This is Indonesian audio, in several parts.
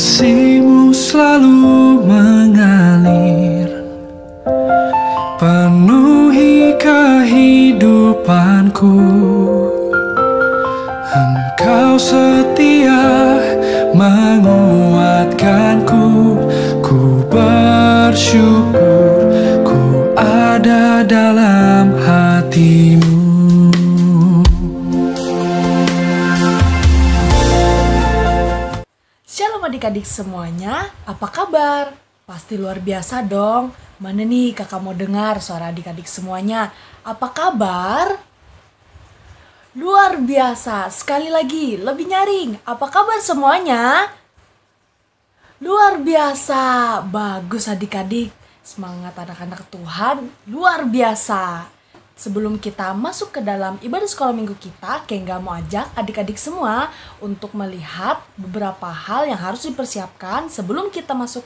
Kasih-Mu selalu mengalir, penuhi kehidupanku. Engkau setia menguatkanku. Ku bersyukur ku ada dalam hati-Mu. Shalom adik-adik semuanya, apa kabar? Pasti luar biasa dong. Mana nih kakak mau dengar suara adik-adik semuanya? Apa kabar? Luar biasa, sekali lagi lebih nyaring. Apa kabar semuanya? Luar biasa, bagus adik-adik. Semangat anak-anak Tuhan, luar biasa. Sebelum kita masuk ke dalam ibadah sekolah minggu kita, Kengga mau ajak adik-adik semua untuk melihat beberapa hal yang harus dipersiapkan sebelum kita masuk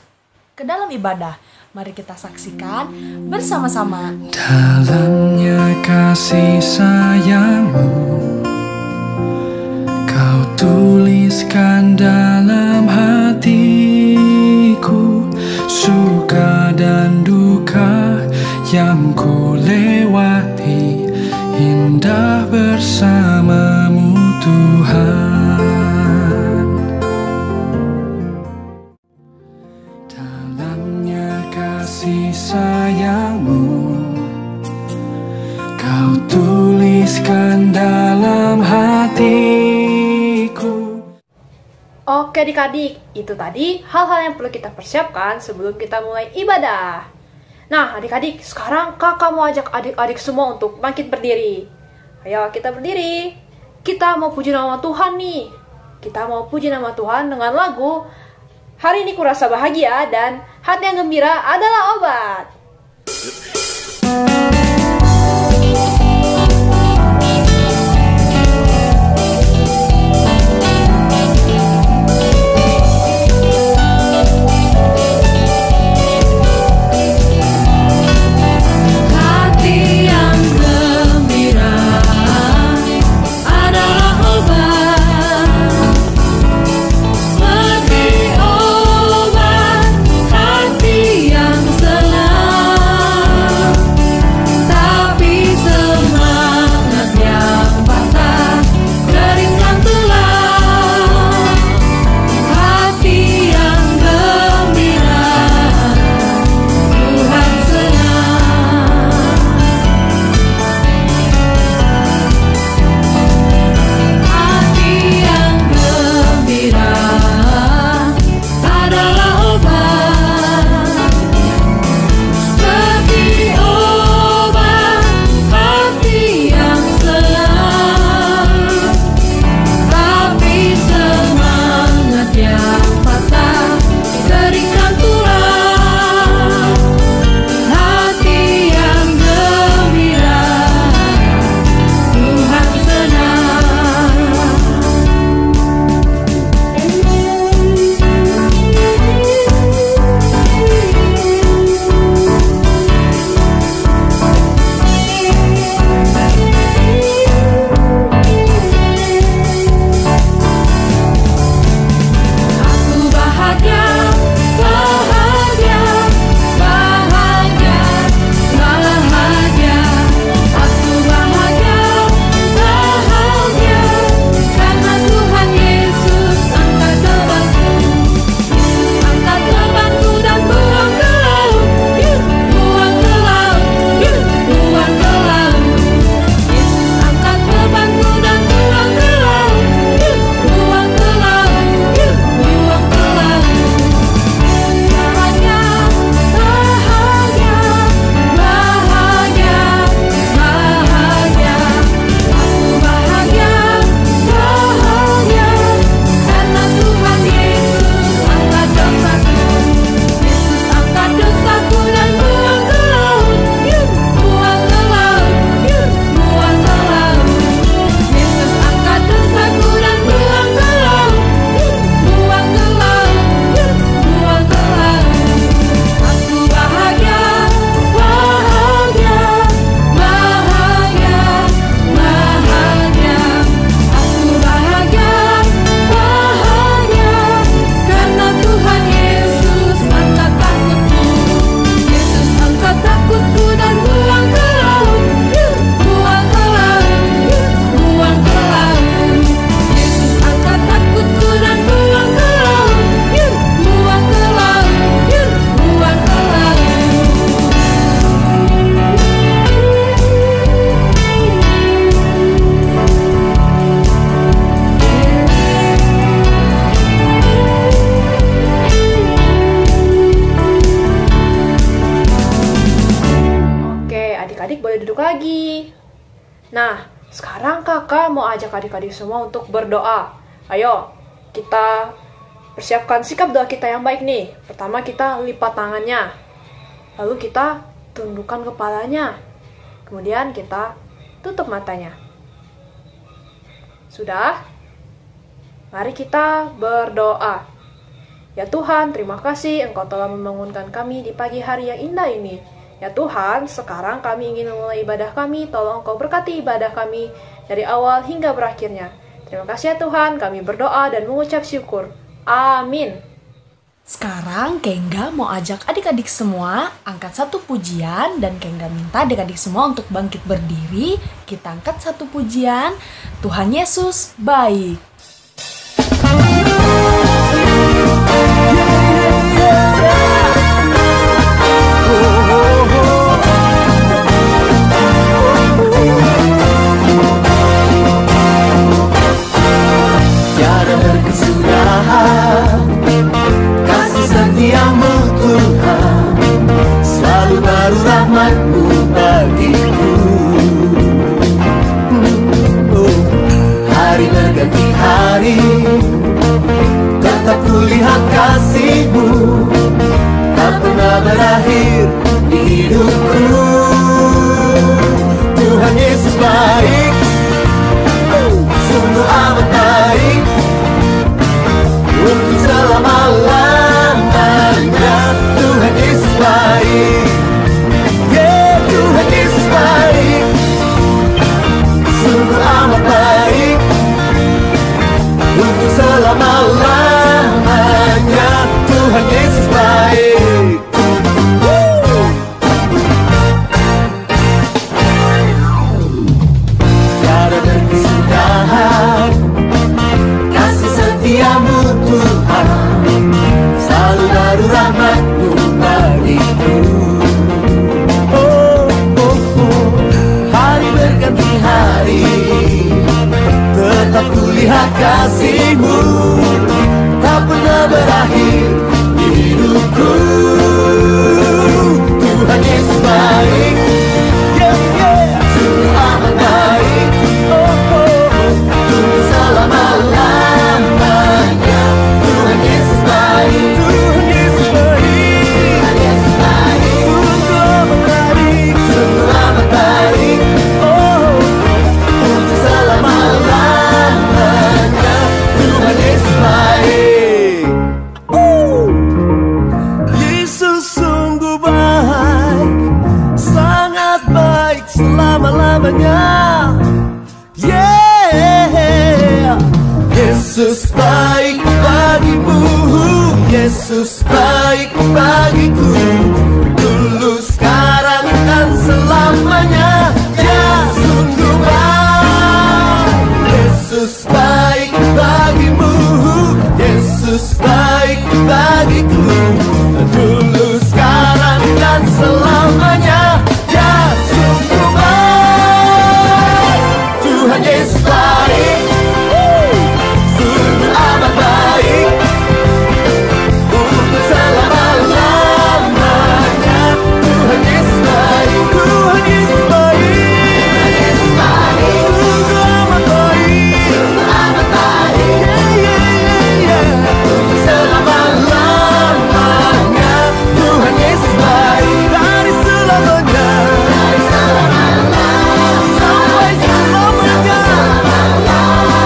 ke dalam ibadah. Mari kita saksikan bersama-sama. Dalamnya kasih sayang-Mu, Kau tuliskan dalam hatiku. Suka dan duka yang ku lewati, indah bersama-Mu Tuhan. Dalamnya kasih sayang-Mu, Kau tuliskan dalam hatiku. Oke adik-adik, itu tadi hal-hal yang perlu kita persiapkan sebelum kita mulai ibadah. Nah adik-adik, sekarang kakak mau ajak adik-adik semua untuk bangkit berdiri. Ayo kita berdiri. Kita mau puji nama Tuhan nih. Kita mau puji nama Tuhan dengan lagu Hari Ini Kurasa Bahagia dan Hati yang Gembira Adalah Obat. Hati yang senang Nah, sekarang kakak mau ajak adik-adik semua untuk berdoa. Ayo, kita persiapkan sikap doa kita yang baik nih. Pertama kita lipat tangannya. Lalu kita tundukkan kepalanya. Kemudian kita tutup matanya. Sudah? Mari kita berdoa. Ya Tuhan, terima kasih Engkau telah membangunkan kami di pagi hari yang indah ini. Ya Tuhan, sekarang kami ingin memulai ibadah kami. Tolong Engkau berkati ibadah kami dari awal hingga berakhirnya. Terima kasih ya Tuhan, kami berdoa dan mengucap syukur. Amin. Sekarang Kengga mau ajak adik-adik semua angkat satu pujian, dan Kengga minta adik-adik semua untuk bangkit berdiri. Kita angkat satu pujian. Tuhan Yesus baik. Tiada berkesudahan kasih setiamu Tuhan, selalu baru rahmat-Mu bagiku. Hari berganti hari, tetap kulihat kasih-Mu, tak pernah berakhir di hidupku. Tuhan Yesus baik, sungguh amat baik, untuk selama-lamanya. Tuhan Yesus baik, yeah, Tuhan Yesus baik, sungguh amat baik, untuk selama-lamanya. Tuhan Yesus baik. Tiada berkesudahan kasih setiamu Tuhan, selalu baru rahmat-Mu bagiku. Hari berganti hari, tetap kulihat kasih-Mu, tak pernah berakhir di hidupku. Tuhan Yesus baik, yeah, yeah, sungguh amat baik, untuk selama-lamanya. Tuhan Yesus baik, Tuhan Yesus baik, Tuhan Yesus baik, sungguh amat baik, sungguh amat baik, untuk selama-lamanya. Tuhan Yesus baik. Yesus sungguh baik, sangat baik selama-lamanya. Yeah, Yesus baik bagimu, Yesus baik bagiku, dulu, sekarang, dan selamanya. Ya, sungguh baik. Yesus baik bagimu, Yesus baik bagiku, dulu, sekarang, dan selamanya. Ya, sungguh baik. Tuhan Yesus baik, sungguh amat baik, untuk selama-lamanya. Tuhan Yesus baik, Tuhan Yesus baik, sungguh amat baik, sungguh amat baik, untuk selama-lamanya. Tuhan Yesus baik, dari selamanya, dari selamanya, sampai selamanya,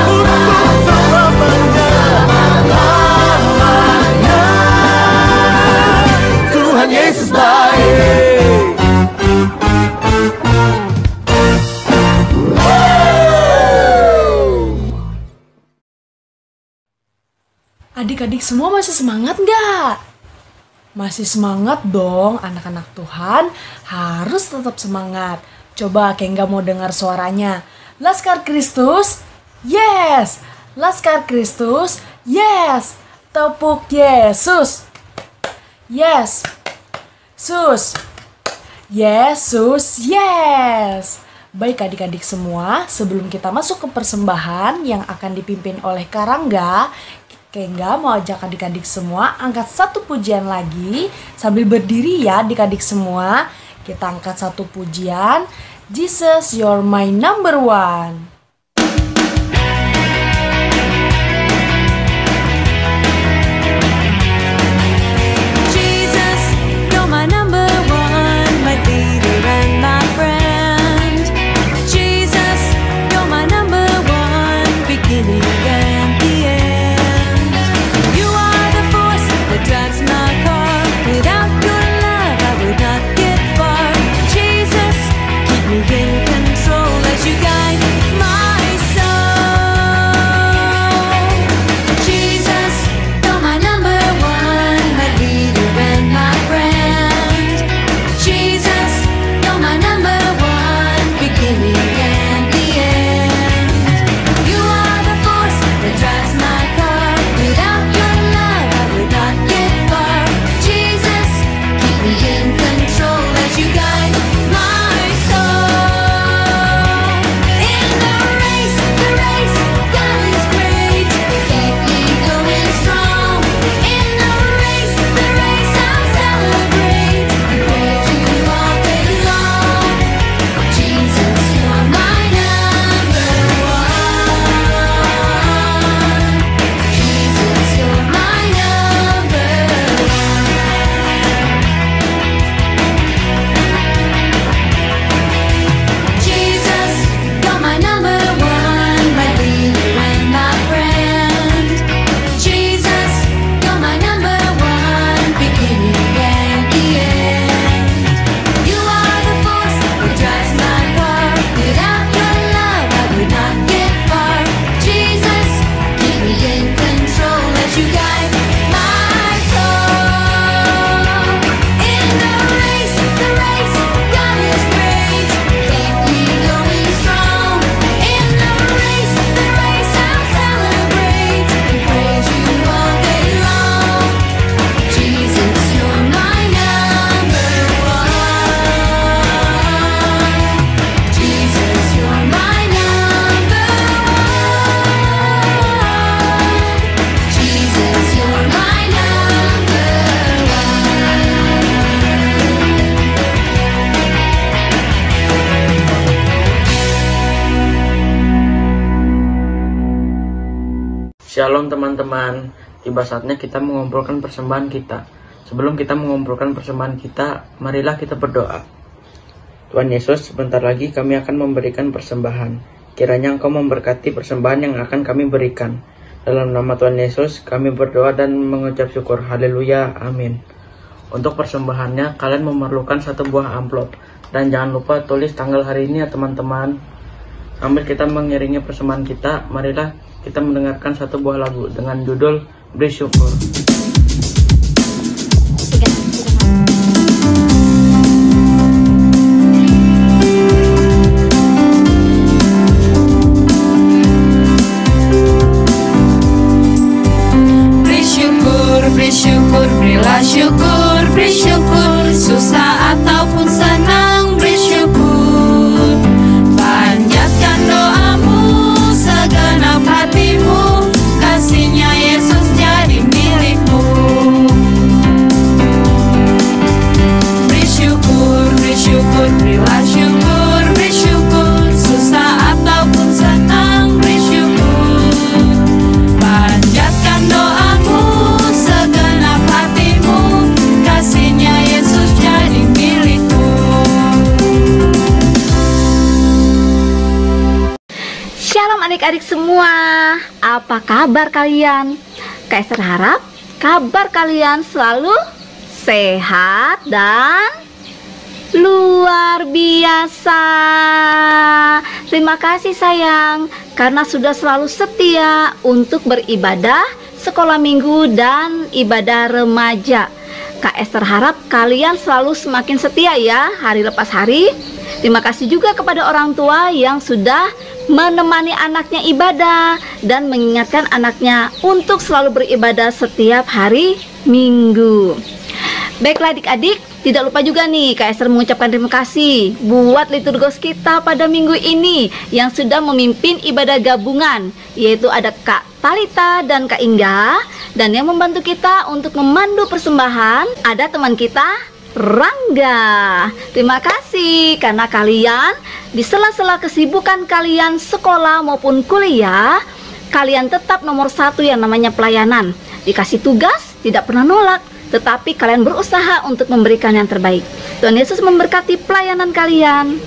untuk selamanya. Tuhan Yesus baik. Adik-adik semua masih semangat nggak? Masih semangat dong, anak-anak Tuhan harus tetap semangat. Coba Kengga mau dengar suaranya. Laskar Kristus, yes. Laskar Kristus, yes. Tepuk Yesus, yes. Sus, Yesus, yes. Baik adik-adik semua, sebelum kita masuk ke persembahan yang akan dipimpin oleh Karangga, Kengga mau ajak adik-adik semua angkat satu pujian lagi. Sambil berdiri ya adik-adik semua. Kita angkat satu pujian. Jesus, You're My Number One. Jesus, you're my number one, my leader and my friend. Jesus, you're my number one, beginning and the end. You are the force that drives my car. Without your love, I would not get far. Jesus, keep me in control as you guide my soul. Jesus, you're my number one, my leader and my friend. Jesus, you're my number one, beginning and the end. You are the force that drives my car. Without your love, I would not get far. Jesus, keep me in control as you guide my soul. In the race, God is great. Keep me going strong. In the race, I'll celebrate and praise you all day long. Jesus, you're my number one. Jesus, you're my number one. Jesus, you're my number one, my leader and my friend. Jesus, you're my number one, beginning and the end. You are the force that drives my car. Without your love, I would not get far. Jesus, keep me in control as you guide my soul. In the race, God is great. Keep me going strong. In the race, I'll celebrate and praise you all day long. Jesus, you're my number one. Jesus, you're my number one. Jesus, you're my number Shalom teman-teman, tiba saatnya kita mengumpulkan persembahan kita. Sebelum kita mengumpulkan persembahan kita, marilah kita berdoa. Tuhan Yesus, sebentar lagi kami akan memberikan persembahan. Kiranya Engkau memberkati persembahan yang akan kami berikan. Dalam nama Tuhan Yesus, kami berdoa dan mengucap syukur. Haleluya, amin. Untuk persembahannya, kalian memerlukan satu buah amplop. Dan jangan lupa tulis tanggal hari ini ya teman-teman. Sambil kita mengiringi persembahan kita, marilah kita mendengarkan satu buah lagu dengan judul Beri Syukur. Beri syukur, berilah syukur, beri syukur. Susah ataupun senang, beri syukur. Panjatkan doamu, segenap hatimu, kasihnya Yesus jadi milikmu. Beri syukur, berilah syukur, beri syukur. Susah ataupun senang, beri syukur. Panjatkan doamu, segenap hatimu, kasihnya Yesus jadi milikmu. Shalom adik-adik semua, apa kabar kalian? Kak Esther harap kabar kalian selalu sehat dan luar biasa. Terima kasih sayang, karena sudah selalu setia untuk beribadah sekolah minggu dan ibadah remaja. Kak Esther harap kalian selalu semakin setia ya hari lepas hari. Terima kasih juga kepada orang tua yang sudah menemani anaknya ibadah dan mengingatkan anaknya untuk selalu beribadah setiap hari Minggu. Baiklah adik-adik, tidak lupa juga nih Kak Esther mengucapkan terima kasih buat liturgos kita pada minggu ini yang sudah memimpin ibadah gabungan, yaitu ada Kak Talita dan Kak Inga. Dan yang membantu kita untuk memandu persembahan ada teman kita Rangga. Terima kasih karena kalian di sela-sela kesibukan kalian sekolah maupun kuliah, kalian tetap nomor 1 yang namanya pelayanan. Dikasih tugas, tidak pernah nolak, tetapi kalian berusaha untuk memberikan yang terbaik. Tuhan Yesus memberkati pelayanan kalian.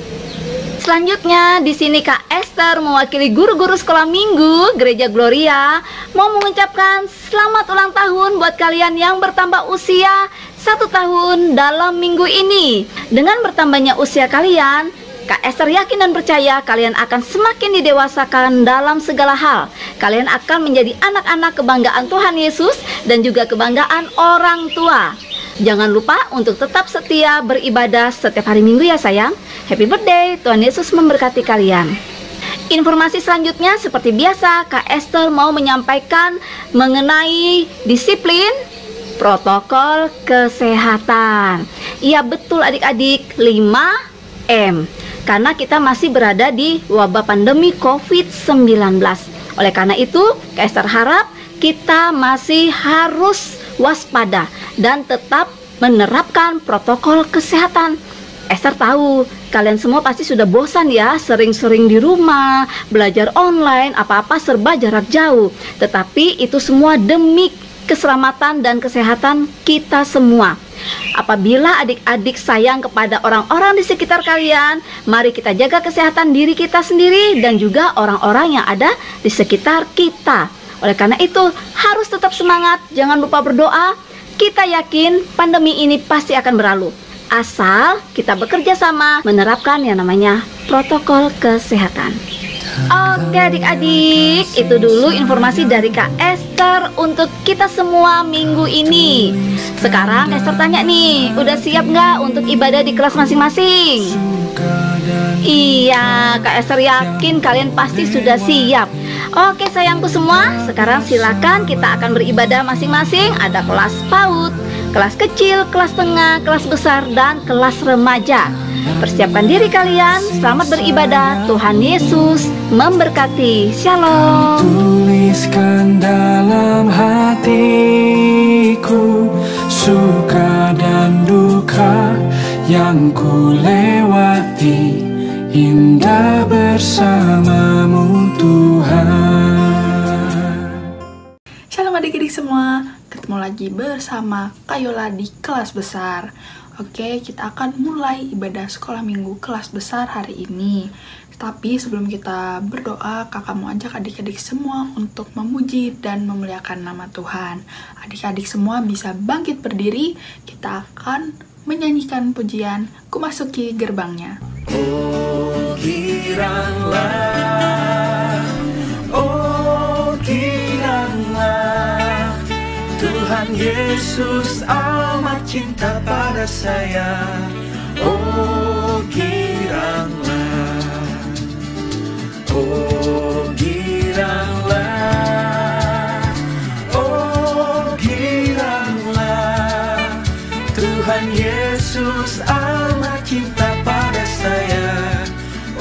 Selanjutnya di sini Kak Esther mewakili guru-guru sekolah minggu Gereja Gloria mau mengucapkan selamat ulang tahun buat kalian yang bertambah usia 1 tahun dalam minggu ini. Dengan bertambahnya usia kalian, Kak Esther yakin dan percaya kalian akan semakin didewasakan dalam segala hal. Kalian akan menjadi anak-anak kebanggaan Tuhan Yesus dan juga kebanggaan orang tua. Jangan lupa untuk tetap setia beribadah setiap hari Minggu ya sayang. Happy birthday, Tuhan Yesus memberkati kalian. Informasi selanjutnya seperti biasa, Kak Esther mau menyampaikan mengenai disiplin protokol kesehatan. Iya betul adik-adik, 5M. Karena kita masih berada di wabah pandemi COVID-19. Oleh karena itu, Kak Esther harap kita masih harus waspada dan tetap menerapkan protokol kesehatan. Esther tahu kalian semua pasti sudah bosan ya, sering-sering di rumah, belajar online, apa-apa serba jarak jauh. Tetapi itu semua demi keselamatan dan kesehatan kita semua. Apabila adik-adik sayang kepada orang-orang di sekitar kalian, mari kita jaga kesehatan diri kita sendiri dan juga orang-orang yang ada di sekitar kita. Oleh karena itu, harus tetap semangat, jangan lupa berdoa. Kita yakin pandemi ini pasti akan berlalu, asal kita bekerja sama menerapkan yang namanya protokol kesehatan. Oke adik-adik, itu dulu informasi dari Kak Esther untuk kita semua minggu ini. Sekarang Esther tanya nih, udah siap nggak untuk ibadah di kelas masing-masing? Iya, Kak Esther yakin kalian pasti sudah siap. Oke sayangku semua, sekarang silakan kita akan beribadah masing-masing. Ada kelas PAUD, kelas kecil, kelas tengah, kelas besar, dan kelas remaja. Persiapkan diri kalian, selamat beribadah. Tuhan Yesus memberkati. Shalom. Tuliskan dalam hatiku suka dan duka yang ku lewati, indah bersamamu Tuhan. Shalom adik-adik semua, ketemu lagi bersama Kayola di kelas besar. Oke, kita akan mulai ibadah sekolah minggu kelas besar hari ini. Tapi sebelum kita berdoa, kakak mau ajak adik-adik semua untuk memuji dan memuliakan nama Tuhan. Adik-adik semua bisa bangkit berdiri, kita akan menyanyikan pujian Ku Masuki Gerbangnya. Oh giranglah, oh giranglah, Tuhan Yesus amat cinta pada saya. Oh giranglah, oh giranglah, oh giranglah, Tuhan Yesus amat cinta pada saya.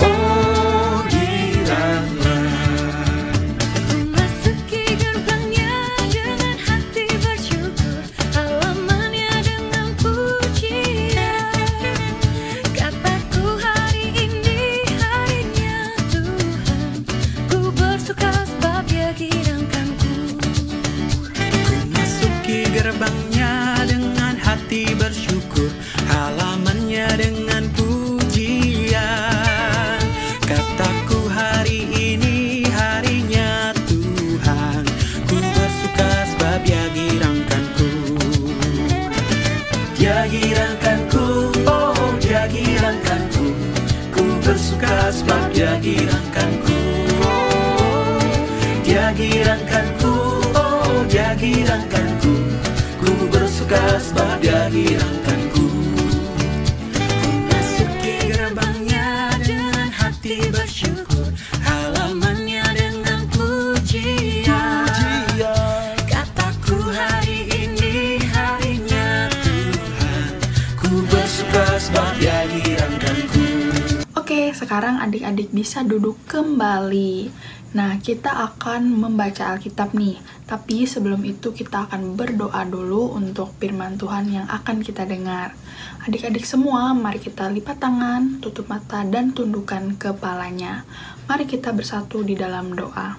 Oh giranglah. Memasuki gerbangnya dengan hati bersyukur, halamannya dengan pujian. Kataku hari ini harinya Tuhan, ku bersuka sebab Dia girangkanku. Ku masuki gerbangnya dengan hati bersyukur, halamannya dengan pujian. Kataku hari ini harinya Tuhan, ku bersuka sebab Dia girangkanku. Dia girangkanku, oh Dia girangkanku, ku bersuka sebab Dia girangkanku. Dia girangkanku, oh Dia girangkanku, ku bersuka sebab Dia girangkanku. Ku masuki gerbangnya dengan hati bersyukur, halamannya dengan pujian. Kataku hari ini harinya Tuhan, ku bersuka sebab Dia girangkanku. Oke, sekarang adik-adik bisa duduk kembali. Nah, kita akan membaca Alkitab nih. Tapi sebelum itu kita akan berdoa dulu untuk firman Tuhan yang akan kita dengar. Adik-adik semua, mari kita lipat tangan, tutup mata, dan tundukkan kepalanya. Mari kita bersatu di dalam doa.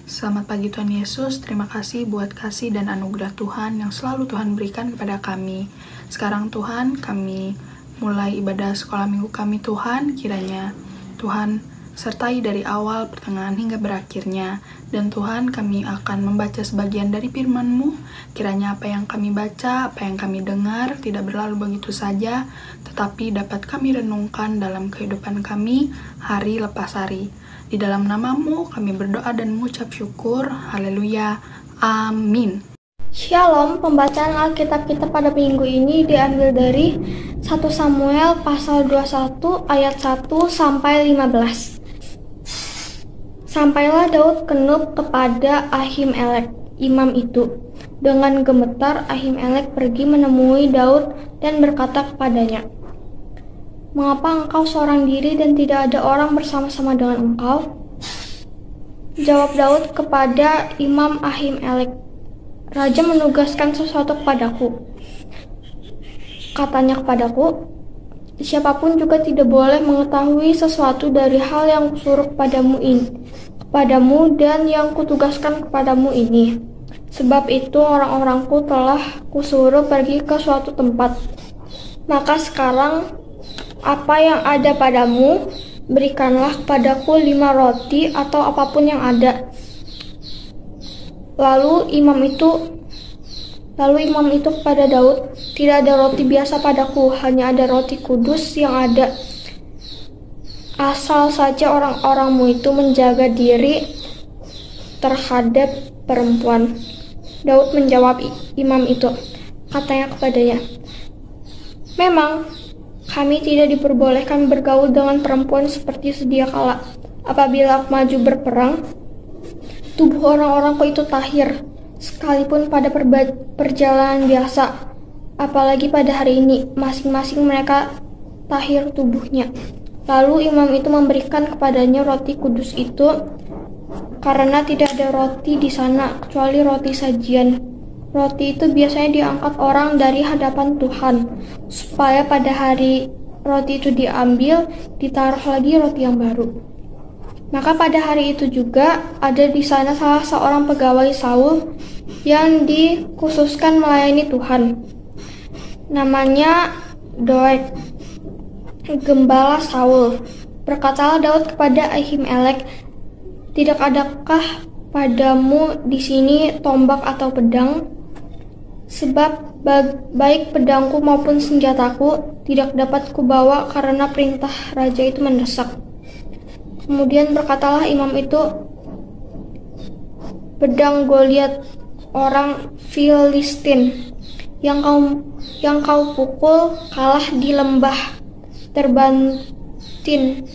Selamat pagi Tuhan Yesus, terima kasih buat kasih dan anugerah Tuhan yang selalu Tuhan berikan kepada kami. Sekarang Tuhan, kami mulai ibadah sekolah minggu kami Tuhan, kiranya Tuhan sertai dari awal, pertengahan, hingga berakhirnya. Dan Tuhan, kami akan membaca sebagian dari firman-Mu. Kiranya apa yang kami baca, apa yang kami dengar, tidak berlalu begitu saja, tetapi dapat kami renungkan dalam kehidupan kami, hari lepas hari. Di dalam nama-Mu, kami berdoa dan mengucap syukur. Haleluya. Amin. Shalom, pembacaan Alkitab kita pada minggu ini diambil dari 1 Samuel pasal 21 ayat 1 sampai 15. Sampailah Daud ke Nub kepada Ahimelek, imam itu. Dengan gemetar Ahimelek pergi menemui Daud dan berkata kepadanya, "Mengapa engkau seorang diri dan tidak ada orang bersama-sama dengan engkau?" Jawab Daud kepada Imam Ahimelek, "Raja menugaskan sesuatu kepadaku." Katanya kepadaku, "Siapapun juga tidak boleh mengetahui sesuatu dari hal yang kusuruh kepadamu dan yang kutugaskan kepadamu ini. Sebab itu orang-orangku telah kusuruh pergi ke suatu tempat. Maka sekarang apa yang ada padamu, berikanlah kepadaku 5 roti atau apapun yang ada." Lalu imam itu kepada Daud, "Tidak ada roti biasa padaku, hanya ada roti kudus yang ada. Asal saja orang-orangmu itu menjaga diri terhadap perempuan." Daud menjawab imam itu, katanya kepadanya, "Memang kami tidak diperbolehkan bergaul dengan perempuan seperti sedia kala. Apabila aku maju berperang, tubuh orang-orangku itu tahir, sekalipun pada perjalanan biasa. Apalagi pada hari ini, masing-masing mereka tahir tubuhnya." Lalu imam itu memberikan kepadanya roti kudus itu, karena tidak ada roti di sana kecuali roti sajian. Roti itu biasanya diangkat orang dari hadapan Tuhan, supaya pada hari roti itu diambil, ditaruh lagi roti yang baru. Maka pada hari itu juga ada di sana salah seorang pegawai Saul yang dikhususkan melayani Tuhan. Namanya Doeg, gembala Saul. Berkatalah Daud kepada Ahimelek, "Tidak adakah padamu di sini tombak atau pedang? Sebab baik pedangku maupun senjataku tidak dapat kubawa karena perintah raja itu mendesak." Kemudian berkatalah imam itu, "Pedang Goliat orang Filistin yang kau pukul kalah di lembah terbantin.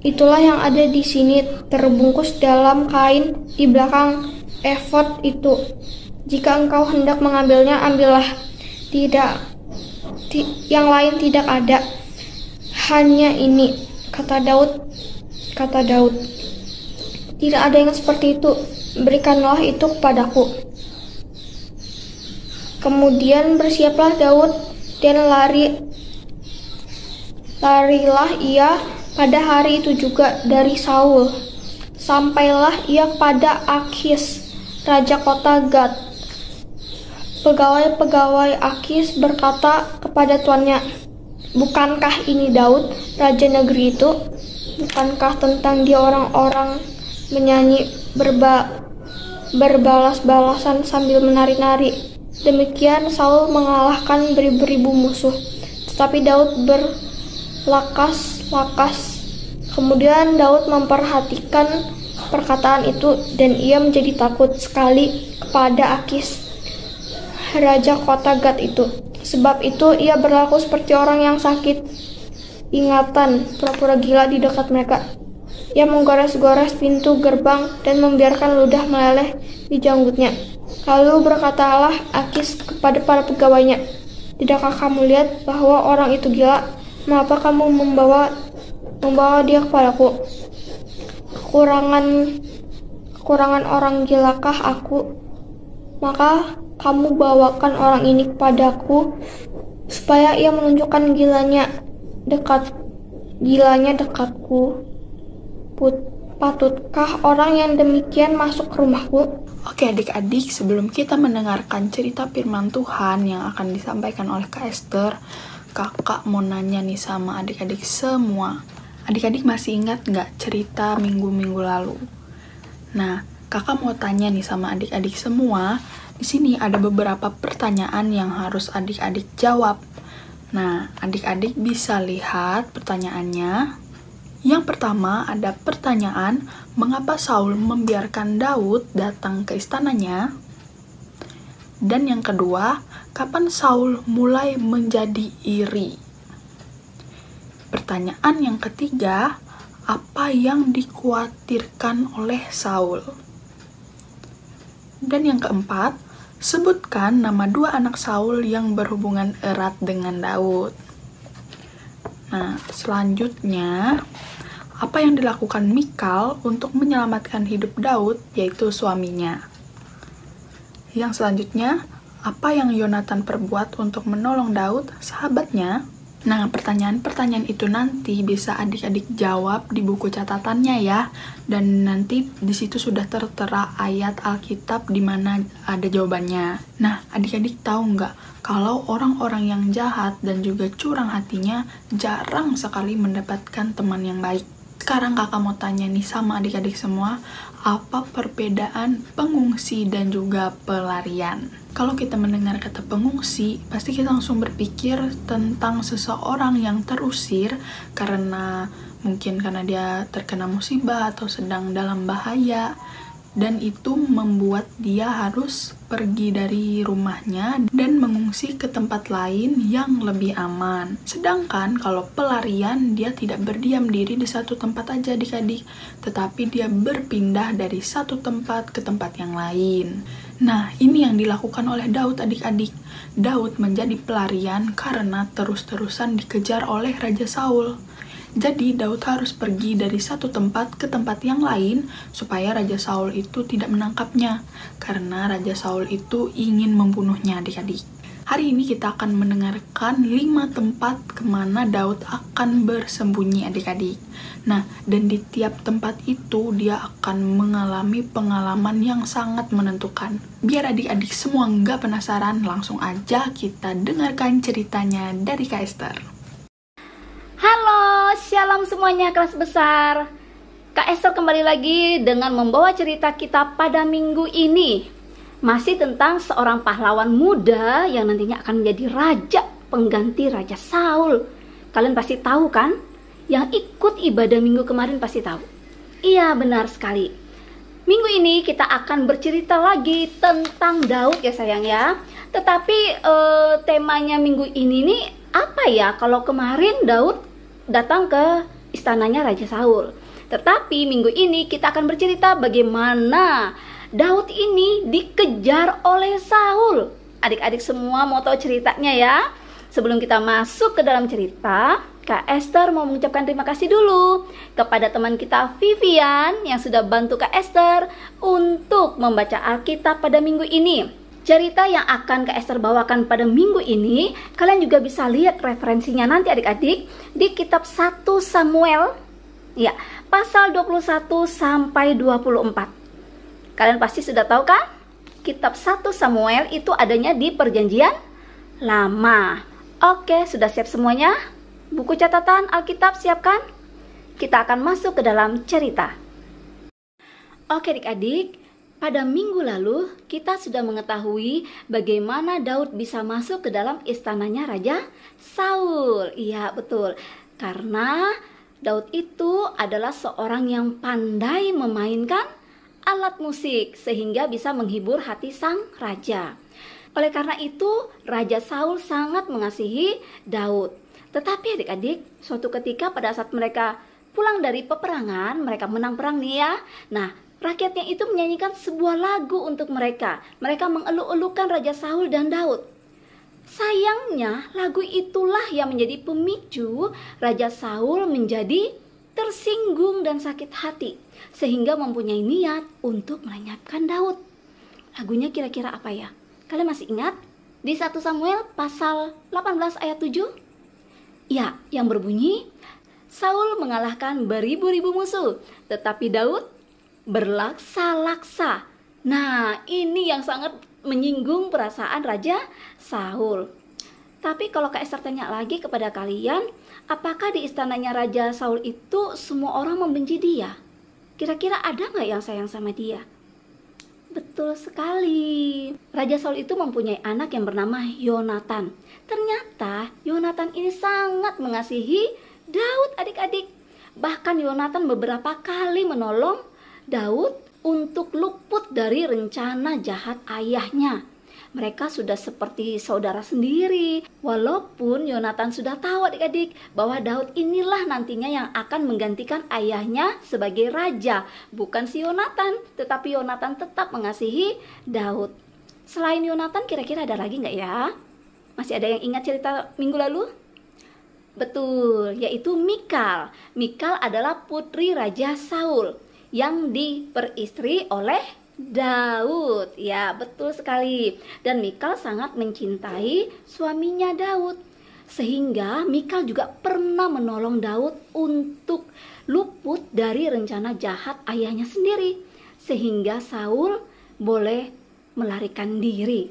Itulah yang ada di sini terbungkus dalam kain di belakang efod itu. Jika engkau hendak mengambilnya, ambillah. Yang lain tidak ada. Hanya ini," kata Daud. "Tidak ada yang seperti itu. Berikanlah itu kepadaku." Kemudian bersiaplah Daud dan larilah ia pada hari itu juga dari Saul. Sampailah ia kepada Akis, raja kota Gat. Pegawai-pegawai Akis berkata kepada tuannya, "Bukankah ini Daud, raja negeri itu? Bukankah tentang dia orang-orang menyanyi berbalas-balasan sambil menari-nari?" Demikian Saul mengalahkan beribu-ribu musuh, tetapi Daud berlakas-lakas. Kemudian Daud memperhatikan perkataan itu, dan ia menjadi takut sekali kepada Akis, raja kota Gat itu. Sebab itu ia berlaku seperti orang yang sakit ingatan, pura-pura gila di dekat mereka. Ia menggores-gores pintu gerbang dan membiarkan ludah meleleh di janggutnya. Lalu berkatalah Akis kepada para pegawainya, "Tidakkah kamu lihat bahwa orang itu gila? Mengapa kamu membawa dia kepadaku? kekurangan orang gilakah aku? Maka kamu bawakan orang ini kepadaku supaya ia menunjukkan gilanya dekatku. Patutkah orang yang demikian masuk ke rumahku? Oke adik-adik, sebelum kita mendengarkan cerita firman Tuhan yang akan disampaikan oleh Kak Esther, kakak mau nanya nih sama adik-adik semua. Adik-adik masih ingat nggak cerita minggu-minggu lalu? Nah, kakak mau tanya nih sama adik-adik semua. Di sini ada beberapa pertanyaan yang harus adik-adik jawab. Nah, adik-adik bisa lihat pertanyaannya. Yang pertama ada pertanyaan, mengapa Saul membiarkan Daud datang ke istananya? Dan yang kedua, kapan Saul mulai menjadi iri? Pertanyaan yang ketiga, apa yang dikhawatirkan oleh Saul? Dan yang keempat, sebutkan nama 2 anak Saul yang berhubungan erat dengan Daud. Nah, selanjutnya, apa yang dilakukan Mikal untuk menyelamatkan hidup Daud, yaitu suaminya? Yang selanjutnya, apa yang Yonatan perbuat untuk menolong Daud, sahabatnya? Nah, pertanyaan-pertanyaan itu nanti bisa adik-adik jawab di buku catatannya ya. Dan nanti di situ sudah tertera ayat Alkitab di mana ada jawabannya. Nah, adik-adik tahu nggak kalau orang-orang yang jahat dan juga curang hatinya jarang sekali mendapatkan teman yang baik. Sekarang kakak mau tanya nih sama adik-adik semua, apa perbedaan pengungsi dan juga pelarian? Kalau kita mendengar kata pengungsi, pasti kita langsung berpikir tentang seseorang yang terusir karena dia terkena musibah atau sedang dalam bahaya, dan itu membuat dia harus pergi dari rumahnya dan mengungsi ke tempat lain yang lebih aman. Sedangkan kalau pelarian, dia tidak berdiam diri di satu tempat aja adik-adik, tetapi dia berpindah dari satu tempat ke tempat yang lain. Nah, ini yang dilakukan oleh Daud adik-adik. Daud menjadi pelarian karena terus-terusan dikejar oleh Raja Saul. Jadi Daud harus pergi dari satu tempat ke tempat yang lain supaya Raja Saul itu tidak menangkapnya, karena Raja Saul itu ingin membunuhnya adik-adik. Hari ini kita akan mendengarkan 5 tempat kemana Daud akan bersembunyi adik-adik. Nah, dan di tiap tempat itu dia akan mengalami pengalaman yang sangat menentukan. Biar adik-adik semua nggak penasaran, langsung aja kita dengarkan ceritanya dari Kak Esther. Halo, shalom semuanya kelas besar. Kak Esther kembali lagi dengan membawa cerita kita pada minggu ini. Masih tentang seorang pahlawan muda yang nantinya akan menjadi raja pengganti Raja Saul. Kalian pasti tahu kan? Yang ikut ibadah minggu kemarin pasti tahu. Iya, benar sekali. Minggu ini kita akan bercerita lagi tentang Daud ya sayang ya. Tetapi temanya minggu ini nih apa ya? Kalau kemarin Daud datang ke istananya Raja Saul. Tetapi minggu ini kita akan bercerita bagaimana Daud ini dikejar oleh Saul. Adik-adik semua mau tahu ceritanya ya? Sebelum kita masuk ke dalam cerita, Kak Esther mau mengucapkan terima kasih dulu kepada teman kita Vivian yang sudah bantu Kak Esther untuk membaca Alkitab pada minggu ini. Cerita yang akan Kak Esther bawakan pada minggu ini, kalian juga bisa lihat referensinya nanti adik-adik di kitab 1 Samuel ya, pasal 21 sampai 24. Kalian pasti sudah tahu kan? Kitab 1 Samuel itu adanya di Perjanjian Lama. Oke, sudah siap semuanya? Buku catatan Alkitab siapkan? Kita akan masuk ke dalam cerita. Oke adik-adik, pada minggu lalu kita sudah mengetahui bagaimana Daud bisa masuk ke dalam istananya Raja Saul. Iya, betul. Karena Daud itu adalah seorang yang pandai memainkan alat musik sehingga bisa menghibur hati sang raja. Oleh karena itu, Raja Saul sangat mengasihi Daud. Tetapi adik-adik, suatu ketika pada saat mereka pulang dari peperangan, mereka menang perang nih ya. Nah, rakyatnya itu menyanyikan sebuah lagu untuk mereka. Mereka mengeluh-elukan Raja Saul dan Daud. Sayangnya, lagu itulah yang menjadi pemicu Raja Saul menjadi tersinggung dan sakit hati sehingga mempunyai niat untuk melenyapkan Daud. Lagunya kira-kira apa ya? Kalian masih ingat? Di 1 Samuel pasal 18 ayat 7? Ya, yang berbunyi, Saul mengalahkan beribu-ribu musuh, tetapi Daud berlaksa-laksa. Nah, ini yang sangat menyinggung perasaan Raja Saul. Tapi kalau Kak Esther tanya lagi kepada kalian, apakah di istananya Raja Saul itu semua orang membenci dia? Kira-kira ada nggak yang sayang sama dia? Betul sekali. Raja Saul itu mempunyai anak yang bernama Yonatan. Ternyata Yonatan ini sangat mengasihi Daud, adik-adik. Bahkan Yonatan beberapa kali menolong Daud untuk luput dari rencana jahat ayahnya. Mereka sudah seperti saudara sendiri. Walaupun Yonatan sudah tahu, adik-adik, bahwa Daud inilah nantinya yang akan menggantikan ayahnya sebagai raja. Bukan si Yonatan, tetapi Yonatan tetap mengasihi Daud. Selain Yonatan, kira-kira ada lagi nggak ya? Masih ada yang ingat cerita minggu lalu? Betul, yaitu Mikal. Mikal adalah putri Raja Saul yang diperistri oleh Daud. Ya, betul sekali. Dan Mikal sangat mencintai suaminya Daud. Sehingga Mikal juga pernah menolong Daud untuk luput dari rencana jahat ayahnya sendiri. Sehingga Saul boleh melarikan diri.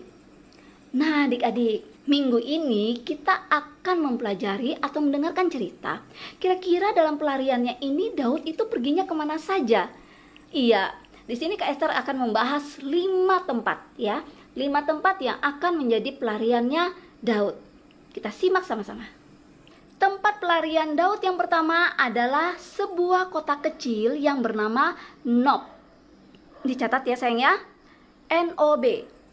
Nah, adik-adik, minggu ini kita akan mempelajari atau mendengarkan cerita. Kira-kira dalam pelariannya ini Daud itu perginya kemana saja? Iya, di sini Kak Esther akan membahas 5 tempat ya. 5 tempat yang akan menjadi pelariannya Daud. Kita simak sama-sama. Tempat pelarian Daud yang pertama adalah sebuah kota kecil yang bernama Nob. Dicatat ya sayang ya. N-O-B.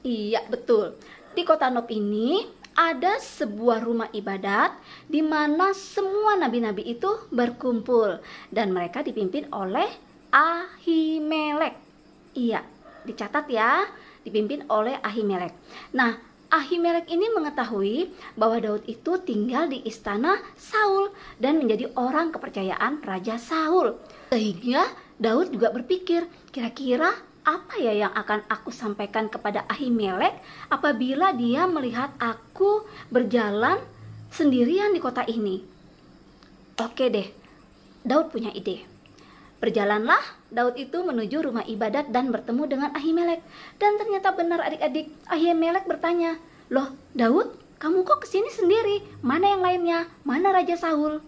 Iya, betul. Di kota Nob ini ada sebuah rumah ibadat di mana semua nabi-nabi itu berkumpul dan mereka dipimpin oleh Ahimelek. Iya, dicatat ya, dipimpin oleh Ahimelek. Nah, Ahimelek ini mengetahui bahwa Daud itu tinggal di istana Saul dan menjadi orang kepercayaan Raja Saul. Sehingga Daud juga berpikir, kira-kira apa ya yang akan aku sampaikan kepada Ahimelek apabila dia melihat aku berjalan sendirian di kota ini? Oke deh, Daud punya ide. Berjalanlah Daud itu menuju rumah ibadat dan bertemu dengan Ahimelek. Dan ternyata benar adik-adik, Ahimelek bertanya, "Loh Daud, kamu kok kesini sendiri? Mana yang lainnya? Mana Raja Saul?"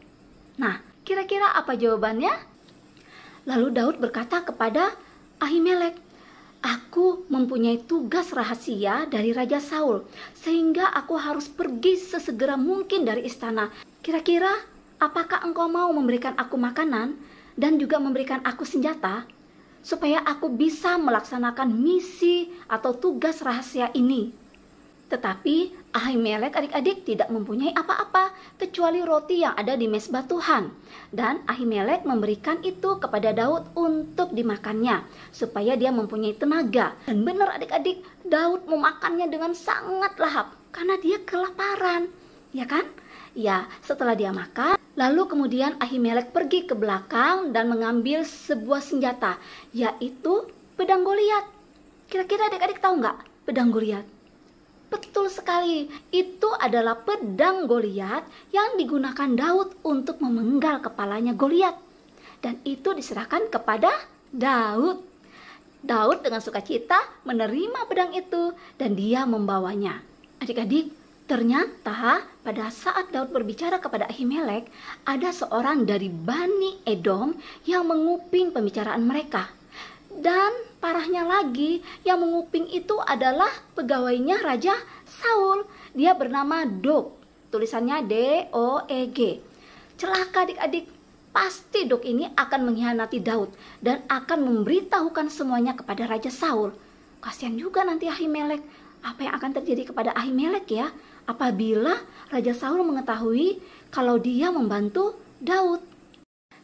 Nah, kira-kira apa jawabannya? Lalu Daud berkata kepada Ahimelek, "Aku mempunyai tugas rahasia dari Raja Saul, sehingga aku harus pergi sesegera mungkin dari istana. Kira-kira apakah engkau mau memberikan aku makanan dan juga memberikan aku senjata, supaya aku bisa melaksanakan misi atau tugas rahasia ini?" Tetapi Ahimelek adik-adik tidak mempunyai apa-apa kecuali roti yang ada di mezbah Tuhan. Dan Ahimelek memberikan itu kepada Daud untuk dimakannya supaya dia mempunyai tenaga. Dan benar adik-adik, Daud memakannya dengan sangat lahap karena dia kelaparan, ya kan? Ya, setelah dia makan, lalu kemudian Ahimelek pergi ke belakang dan mengambil sebuah senjata, yaitu pedang Goliat. Kira-kira adik-adik tahu nggak pedang Goliat? Betul sekali, itu adalah pedang Goliat yang digunakan Daud untuk memenggal kepalanya Goliat. Dan itu diserahkan kepada Daud. Daud dengan sukacita menerima pedang itu dan dia membawanya. Adik-adik, ternyata pada saat Daud berbicara kepada Ahimelek, ada seorang dari Bani Edom yang menguping pembicaraan mereka. Dan parahnya lagi, yang menguping itu adalah pegawainya Raja Saul. Dia bernama Dog. Tulisannya D-O-E-G. Celaka adik-adik. Pasti Dog ini akan mengkhianati Daud dan akan memberitahukan semuanya kepada Raja Saul. Kasihan juga nanti Ahimelek. Apa yang akan terjadi kepada Ahimelek ya, apabila Raja Saul mengetahui kalau dia membantu Daud.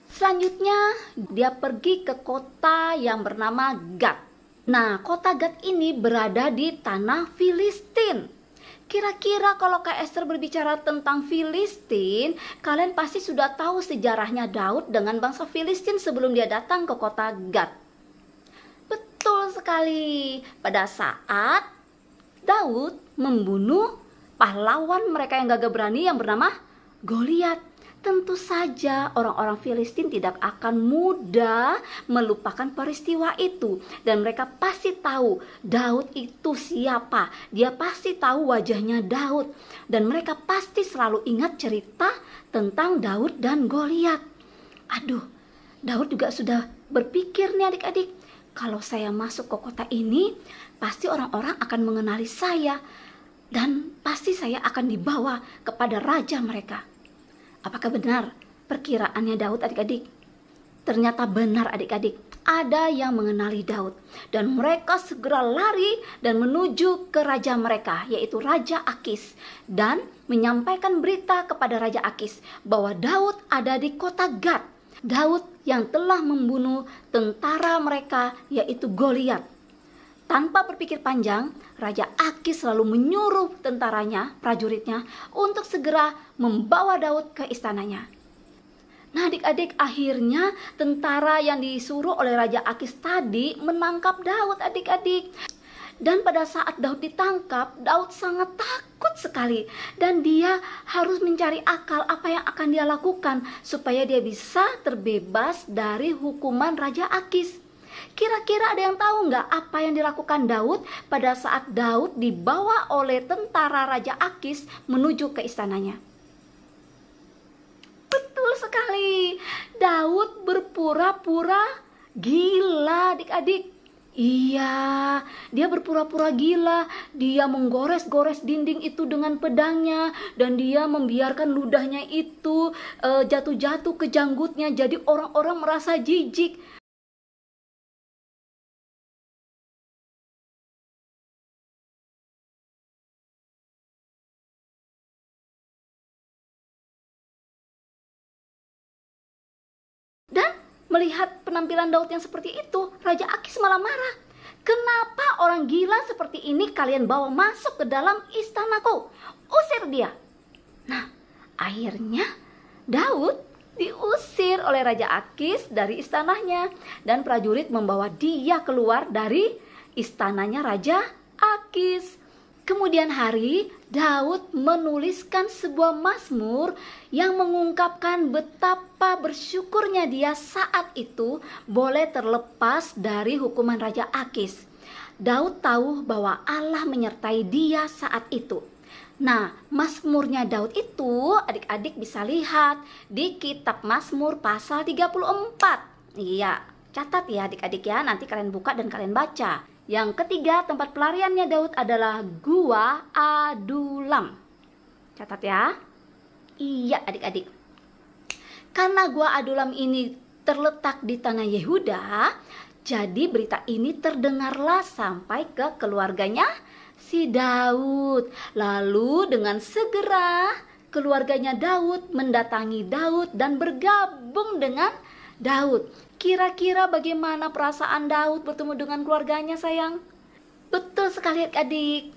Selanjutnya, dia pergi ke kota yang bernama Gat. Nah, kota Gat ini berada di tanah Filistin. Kira-kira kalau Kak Esther berbicara tentang Filistin, kalian pasti sudah tahu sejarahnya Daud dengan bangsa Filistin sebelum dia datang ke kota Gad. Betul sekali. Pada saat Daud membunuh pahlawan mereka yang gagah berani yang bernama Goliat, tentu saja orang-orang Filistin tidak akan mudah melupakan peristiwa itu. Dan mereka pasti tahu Daud itu siapa. Dia pasti tahu wajahnya Daud. Dan mereka pasti selalu ingat cerita tentang Daud dan Goliat. Aduh, Daud juga sudah berpikir nih adik-adik, kalau saya masuk ke kota ini, pasti orang-orang akan mengenali saya. Dan pasti saya akan dibawa kepada raja mereka. Apakah benar perkiraannya Daud adik-adik? Ternyata benar adik-adik. Ada yang mengenali Daud. Dan mereka segera lari dan menuju ke raja mereka, yaitu Raja Akis. Dan menyampaikan berita kepada Raja Akis bahwa Daud ada di kota Gad. Daud yang telah membunuh tentara mereka, yaitu Goliat. Tanpa berpikir panjang, Raja Akis selalu menyuruh tentaranya, prajuritnya, untuk segera membawa Daud ke istananya. Nah adik-adik, akhirnya tentara yang disuruh oleh Raja Akis tadi menangkap Daud adik-adik. Dan pada saat Daud ditangkap, Daud sangat takut sekali. Dan dia harus mencari akal apa yang akan dia lakukan supaya dia bisa terbebas dari hukuman Raja Akis. Kira-kira ada yang tahu nggak apa yang dilakukan Daud pada saat Daud dibawa oleh tentara Raja Akis menuju ke istananya? Betul sekali, Daud berpura-pura gila adik-adik. Iya, dia berpura-pura gila. Dia menggores-gores dinding itu dengan pedangnya. Dan dia membiarkan ludahnya itu jatuh-jatuh ke janggutnya. Jadi orang-orang merasa jijik. Melihat penampilan Daud yang seperti itu, Raja Akis malah marah. Kenapa orang gila seperti ini kalian bawa masuk ke dalam istanaku? Usir dia. Nah, akhirnya Daud diusir oleh Raja Akis dari istananya. Dan prajurit membawa dia keluar dari istananya Raja Akis. Kemudian hari, Daud menuliskan sebuah mazmur yang mengungkapkan betapa bersyukurnya dia saat itu boleh terlepas dari hukuman Raja Akis. Daud tahu bahwa Allah menyertai dia saat itu. Nah, mazmurnya Daud itu adik-adik bisa lihat di kitab Mazmur pasal 34. Iya, catat ya adik-adik ya, nanti kalian buka dan kalian baca. Yang ketiga, tempat pelariannya Daud adalah Gua Adulam. Catat ya. Iya adik-adik. Karena Gua Adulam ini terletak di tanah Yehuda, jadi berita ini terdengarlah sampai ke keluarganya si Daud. Lalu dengan segera keluarganya Daud mendatangi Daud dan bergabung dengan Daud. Kira-kira bagaimana perasaan Daud bertemu dengan keluarganya sayang? Betul sekali adik.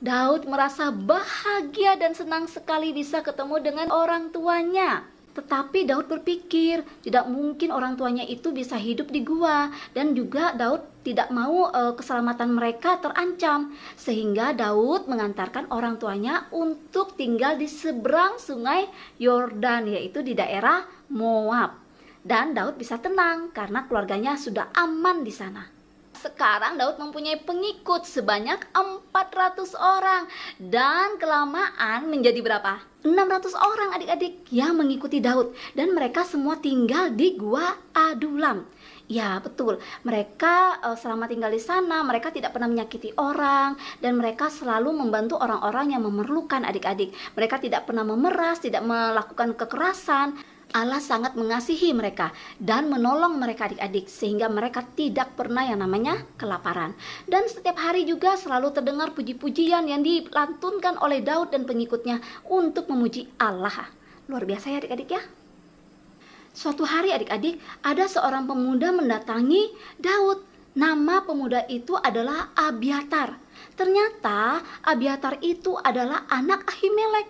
Daud merasa bahagia dan senang sekali bisa ketemu dengan orang tuanya. Tetapi Daud berpikir tidak mungkin orang tuanya itu bisa hidup di gua. Dan juga Daud tidak mau keselamatan mereka terancam. Sehingga Daud mengantarkan orang tuanya untuk tinggal di seberang sungai Yordan, yaitu di daerah Moab. Dan Daud bisa tenang karena keluarganya sudah aman di sana. Sekarang Daud mempunyai pengikut sebanyak 400 orang. Dan kelamaan menjadi berapa? 600 orang adik-adik yang mengikuti Daud. Dan mereka semua tinggal di Gua Adulam. Ya betul, mereka selama tinggal di sana mereka tidak pernah menyakiti orang. Dan mereka selalu membantu orang-orang yang memerlukan adik-adik. Mereka tidak pernah memeras, tidak melakukan kekerasan. Allah sangat mengasihi mereka dan menolong mereka adik-adik sehingga mereka tidak pernah yang namanya kelaparan. Dan setiap hari juga selalu terdengar puji-pujian yang dilantunkan oleh Daud dan pengikutnya untuk memuji Allah. Luar biasa ya adik-adik ya. Suatu hari adik-adik ada seorang pemuda mendatangi Daud Nama pemuda itu adalah Abiatar. Ternyata Abiatar itu adalah anak Ahimelek.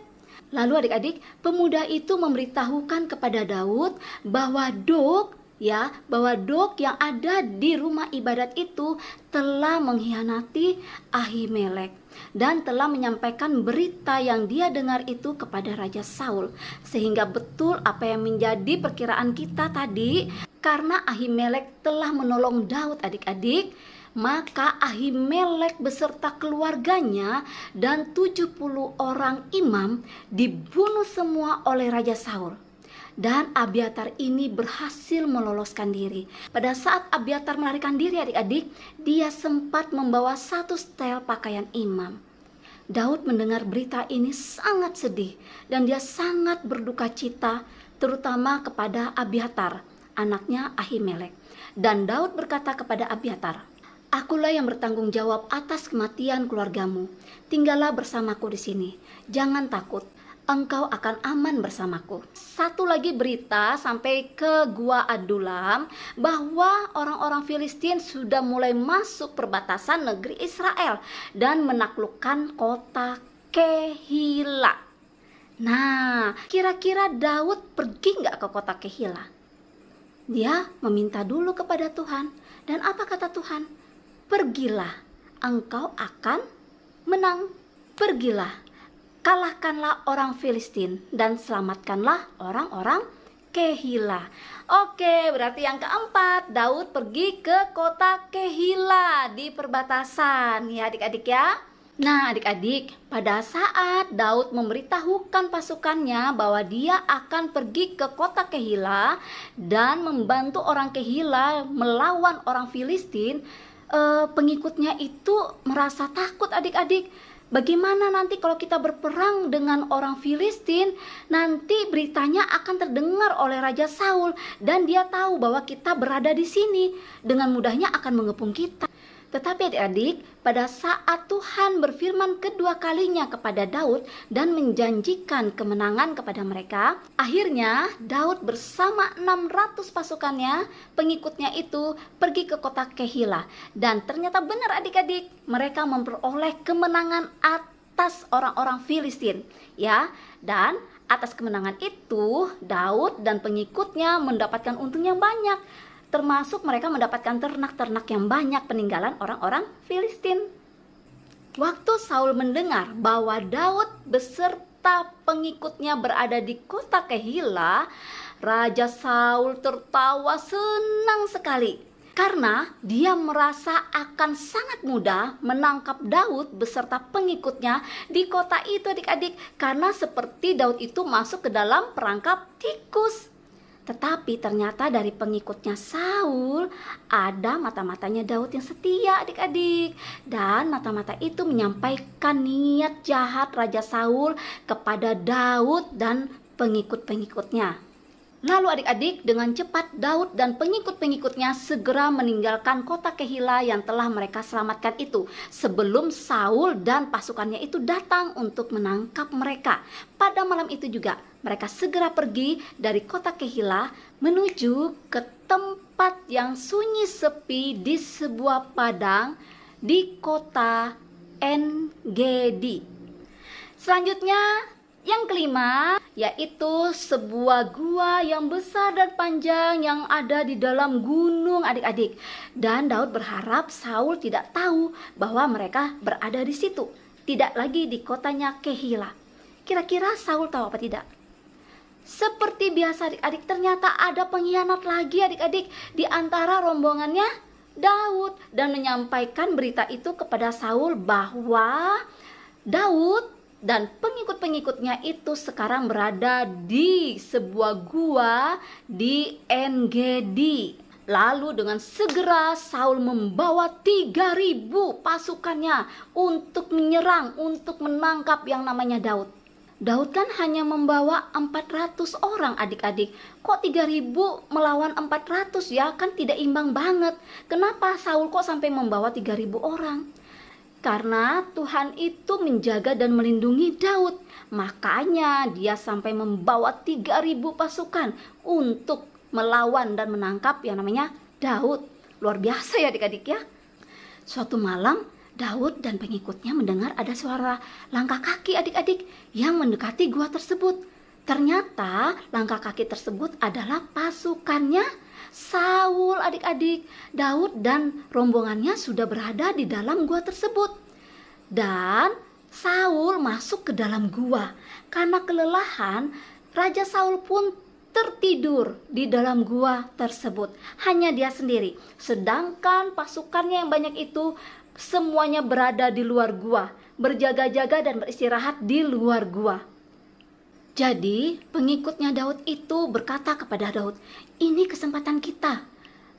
Lalu adik-adik, pemuda itu memberitahukan kepada Daud bahwa Dog yang ada di rumah ibadat itu telah mengkhianati Ahimelek dan telah menyampaikan berita yang dia dengar itu kepada Raja Saul. Sehingga betul apa yang menjadi perkiraan kita tadi, karena Ahimelek telah menolong Daud adik-adik, maka Ahimelek beserta keluarganya dan 70 orang imam dibunuh semua oleh Raja Saul. Dan Abiatar ini berhasil meloloskan diri. Pada saat Abiatar melarikan diri adik-adik, dia sempat membawa 1 setel pakaian imam. Daud mendengar berita ini sangat sedih dan dia sangat berduka cita, terutama kepada Abiatar, anaknya Ahimelek. Dan Daud berkata kepada Abiatar, "Akulah yang bertanggung jawab atas kematian keluargamu. Tinggallah bersamaku di sini. Jangan takut. Engkau akan aman bersamaku." Satu lagi berita sampai ke Gua Adulam bahwa orang-orang Filistin sudah mulai masuk perbatasan negeri Israel dan menaklukkan kota Kehila. Nah, kira-kira Daud pergi nggak ke kota Kehila? Dia meminta dulu kepada Tuhan. Dan apa kata Tuhan? "Pergilah, engkau akan menang. Pergilah, kalahkanlah orang Filistin dan selamatkanlah orang-orang Kehila." Oke, berarti yang keempat, Daud pergi ke kota Kehila di perbatasan ya adik-adik ya. Nah adik-adik, pada saat Daud memberitahukan pasukannya bahwa dia akan pergi ke kota Kehila dan membantu orang Kehila melawan orang Filistin, pengikutnya itu merasa takut adik-adik. Bagaimana nanti kalau kita berperang dengan orang Filistin, nanti beritanya akan terdengar oleh Raja Saul dan dia tahu bahwa kita berada di sini, dengan mudahnya akan mengepung kita. Tetapi adik-adik, pada saat Tuhan berfirman kedua kalinya kepada Daud dan menjanjikan kemenangan kepada mereka, akhirnya Daud bersama 600 pasukannya, pengikutnya itu pergi ke kota Kehila. Dan ternyata benar adik-adik, mereka memperoleh kemenangan atas orang-orang Filistin. Ya, dan atas kemenangan itu, Daud dan pengikutnya mendapatkan untung yang banyak. Termasuk mereka mendapatkan ternak-ternak yang banyak peninggalan orang-orang Filistin. Waktu Saul mendengar bahwa Daud beserta pengikutnya berada di kota Kehila, Raja Saul tertawa senang sekali. Karena dia merasa akan sangat mudah menangkap Daud beserta pengikutnya di kota itu adik-adik. Karena seperti Daud itu masuk ke dalam perangkap tikus. Tetapi ternyata dari pengikutnya Saul ada mata-matanya Daud yang setia adik-adik. Dan mata-mata itu menyampaikan niat jahat Raja Saul kepada Daud dan pengikut-pengikutnya. Lalu adik-adik, dengan cepat Daud dan pengikut-pengikutnya segera meninggalkan kota Kehila yang telah mereka selamatkan itu, sebelum Saul dan pasukannya itu datang untuk menangkap mereka. Pada malam itu juga mereka segera pergi dari kota Kehila menuju ke tempat yang sunyi sepi di sebuah padang di kota En-Gedi. Selanjutnya yang kelima, yaitu sebuah gua yang besar dan panjang yang ada di dalam gunung adik-adik. Dan Daud berharap Saul tidak tahu bahwa mereka berada di situ, tidak lagi di kotanya Kehila. Kira-kira Saul tahu apa tidak? Seperti biasa adik-adik, ternyata ada pengkhianat lagi adik-adik di antara rombongannya Daud, dan menyampaikan berita itu kepada Saul bahwa Daud dan pengikut-pengikutnya itu sekarang berada di sebuah gua di En-Gedi. Lalu dengan segera Saul membawa 3.000 pasukannya untuk menyerang, untuk menangkap yang namanya Daud. Daud kan hanya membawa 400 orang adik-adik. Kok 3.000 melawan 400 ya? Kan tidak imbang banget. Kenapa Saul kok sampai membawa 3.000 orang? Karena Tuhan itu menjaga dan melindungi Daud. Makanya dia sampai membawa 3.000 pasukan untuk melawan dan menangkap yang namanya Daud. luar biasa ya adik-adik ya. Suatu malam Daud dan pengikutnya mendengar ada suara langkah kaki adik-adik yang mendekati gua tersebut. Ternyata langkah kaki tersebut adalah pasukannya Saul adik-adik. Daud dan rombongannya sudah berada di dalam gua tersebut. Dan Saul masuk ke dalam gua. Karena kelelahan, Raja Saul pun tertidur di dalam gua tersebut. Hanya dia sendiri. Sedangkan pasukannya yang banyak itu semuanya berada di luar gua, berjaga-jaga dan beristirahat di luar gua. Jadi pengikutnya Daud itu berkata kepada Daud, ini kesempatan kita.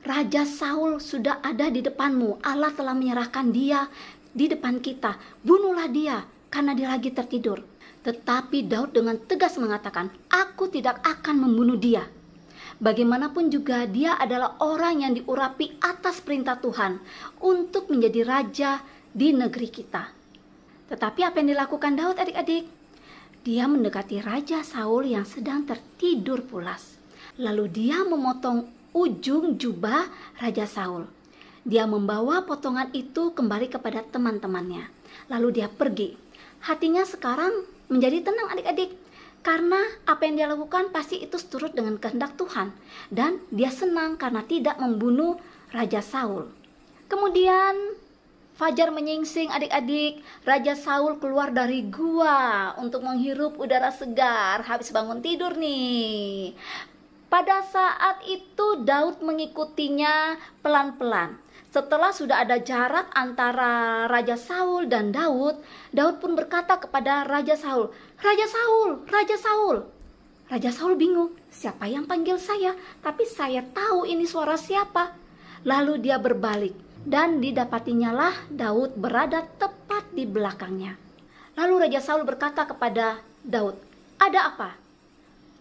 Raja Saul sudah ada di depanmu. Allah telah menyerahkan dia di depan kita. Bunuhlah dia karena dia lagi tertidur. Tetapi Daud dengan tegas mengatakan, aku tidak akan membunuh dia. Bagaimanapun juga dia adalah orang yang diurapi atas perintah Tuhan untuk menjadi raja di negeri kita. Tetapi apa yang dilakukan Daud adik-adik? Dia mendekati Raja Saul yang sedang tertidur pulas. Lalu dia memotong ujung jubah Raja Saul. Dia membawa potongan itu kembali kepada teman-temannya. Lalu dia pergi. Hatinya sekarang menjadi tenang adik-adik. Karena apa yang dia lakukan pasti itu seturut dengan kehendak Tuhan. Dan dia senang karena tidak membunuh Raja Saul. Kemudian fajar menyingsing adik-adik. Raja Saul keluar dari gua untuk menghirup udara segar. Habis bangun tidur nih. Pada saat itu Daud mengikutinya pelan-pelan. Setelah sudah ada jarak antara Raja Saul dan Daud, Daud pun berkata kepada Raja Saul, Raja Saul, Raja Saul. Raja Saul bingung, siapa yang panggil saya? Tapi saya tahu ini suara siapa. Lalu dia berbalik dan didapatinya lah Daud berada tepat di belakangnya. Lalu Raja Saul berkata kepada Daud, ada apa?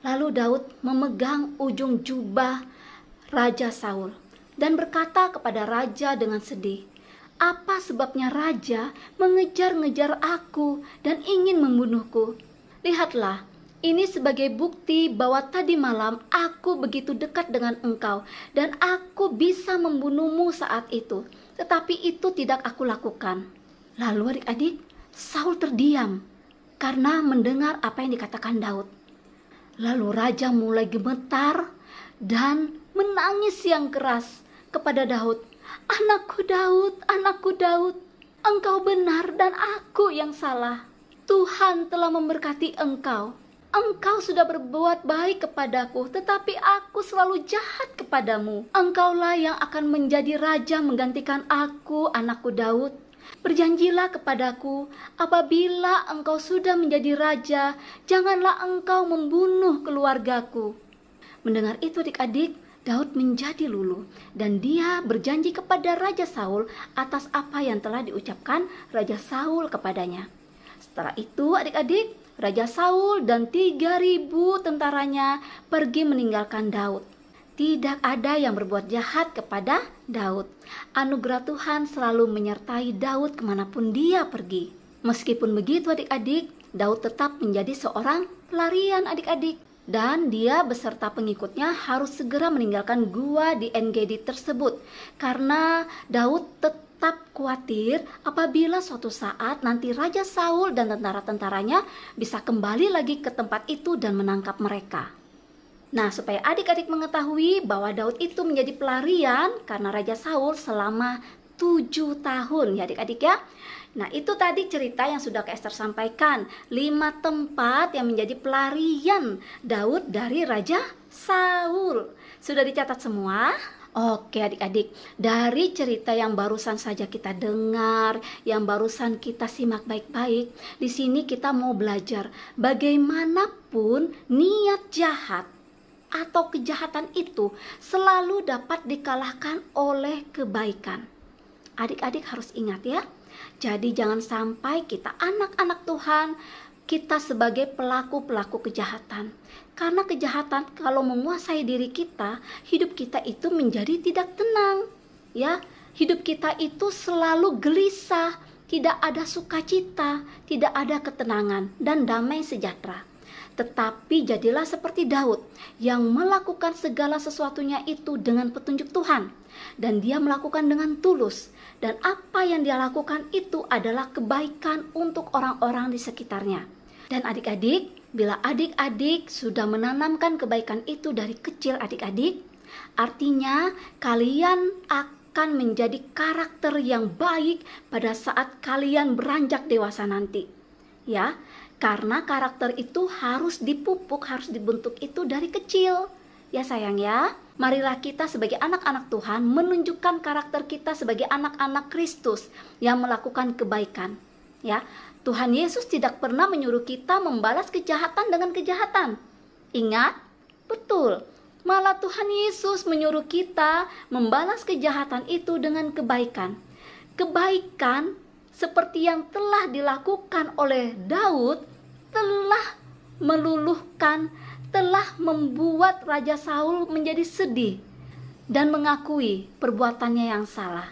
Lalu Daud memegang ujung jubah Raja Saul dan berkata kepada raja dengan sedih, apa sebabnya raja mengejar-ngejar aku dan ingin membunuhku? Lihatlah, ini sebagai bukti bahwa tadi malam aku begitu dekat dengan engkau dan aku bisa membunuhmu saat itu. Tetapi itu tidak aku lakukan. Lalu adik-adik, Saul terdiam karena mendengar apa yang dikatakan Daud. Lalu raja mulai gemetar dan menangis yang keras kepada Daud. Anakku Daud, anakku Daud, engkau benar dan aku yang salah. Tuhan telah memberkati engkau. Engkau sudah berbuat baik kepadaku, tetapi aku selalu jahat kepadamu. Engkaulah yang akan menjadi raja menggantikan aku, anakku Daud. Berjanjilah kepadaku, apabila engkau sudah menjadi raja, janganlah engkau membunuh keluargaku. Mendengar itu adik-adik, Daud menjadi luluh dan dia berjanji kepada Raja Saul atas apa yang telah diucapkan Raja Saul kepadanya. Setelah itu adik-adik, Raja Saul dan 3.000 tentaranya pergi meninggalkan Daud. Tidak ada yang berbuat jahat kepada Daud. Anugerah Tuhan selalu menyertai Daud kemanapun dia pergi. Meskipun begitu adik-adik, Daud tetap menjadi seorang pelarian adik-adik. Dan dia beserta pengikutnya harus segera meninggalkan gua di En-Gedi tersebut. Karena Daud tetap khawatir apabila suatu saat nanti Raja Saul dan tentara-tentaranya bisa kembali lagi ke tempat itu dan menangkap mereka. Nah, supaya adik-adik mengetahui bahwa Daud itu menjadi pelarian karena Raja Saul selama 7 tahun ya adik-adik ya. Nah, itu tadi cerita yang sudah Kak Esther sampaikan, 5 tempat yang menjadi pelarian Daud dari Raja Saul. Sudah dicatat semua? Oke adik-adik, dari cerita yang barusan saja kita dengar, yang barusan kita simak baik-baik, di sini kita mau belajar bagaimanapun niat jahat atau kejahatan itu selalu dapat dikalahkan oleh kebaikan. Adik-adik harus ingat ya. Jadi jangan sampai kita anak-anak Tuhan, kita sebagai pelaku-pelaku kejahatan. Karena kejahatan kalau menguasai diri kita, hidup kita itu menjadi tidak tenang. Ya, hidup kita itu selalu gelisah, tidak ada sukacita, tidak ada ketenangan dan damai sejahtera. tetapi jadilah seperti Daud yang melakukan segala sesuatunya itu dengan petunjuk Tuhan, dan dia melakukan dengan tulus, dan apa yang dia lakukan itu adalah kebaikan untuk orang-orang di sekitarnya. Dan adik-adik, bila adik-adik sudah menanamkan kebaikan itu dari kecil adik-adik, artinya kalian akan menjadi karakter yang baik pada saat kalian beranjak dewasa nanti. Ya, karena karakter itu harus dipupuk, harus dibentuk itu dari kecil. Ya sayang ya, marilah kita sebagai anak-anak Tuhan menunjukkan karakter kita sebagai anak-anak Kristus yang melakukan kebaikan. Ya, Tuhan Yesus tidak pernah menyuruh kita membalas kejahatan dengan kejahatan. Ingat, betul. Malah Tuhan Yesus menyuruh kita membalas kejahatan itu dengan kebaikan. Kebaikan seperti yang telah dilakukan oleh Daud telah meluluhkan, telah membuat Raja Saul menjadi sedih dan mengakui perbuatannya yang salah.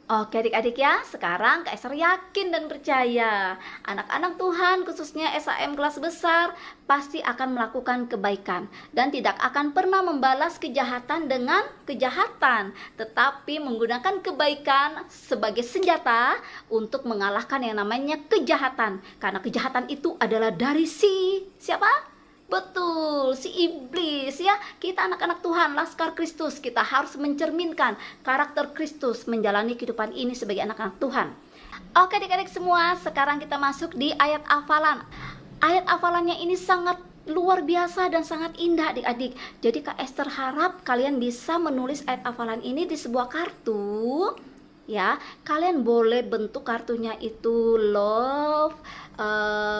Oke adik-adik ya, sekarang Kak Esther yakin dan percaya anak-anak Tuhan khususnya SAM kelas besar pasti akan melakukan kebaikan dan tidak akan pernah membalas kejahatan dengan kejahatan, tetapi menggunakan kebaikan sebagai senjata untuk mengalahkan yang namanya kejahatan, karena kejahatan itu adalah dari siapa? Betul, si iblis ya. Kita anak-anak Tuhan, Laskar Kristus, kita harus mencerminkan karakter Kristus menjalani kehidupan ini sebagai anak-anak Tuhan. Oke adik-adik semua, sekarang kita masuk di ayat hafalan. Ayat hafalannya ini sangat luar biasa dan sangat indah adik-adik. Jadi Kak Esther harap kalian bisa menulis ayat hafalan ini di sebuah kartu. Ya, kalian boleh bentuk kartunya itu love,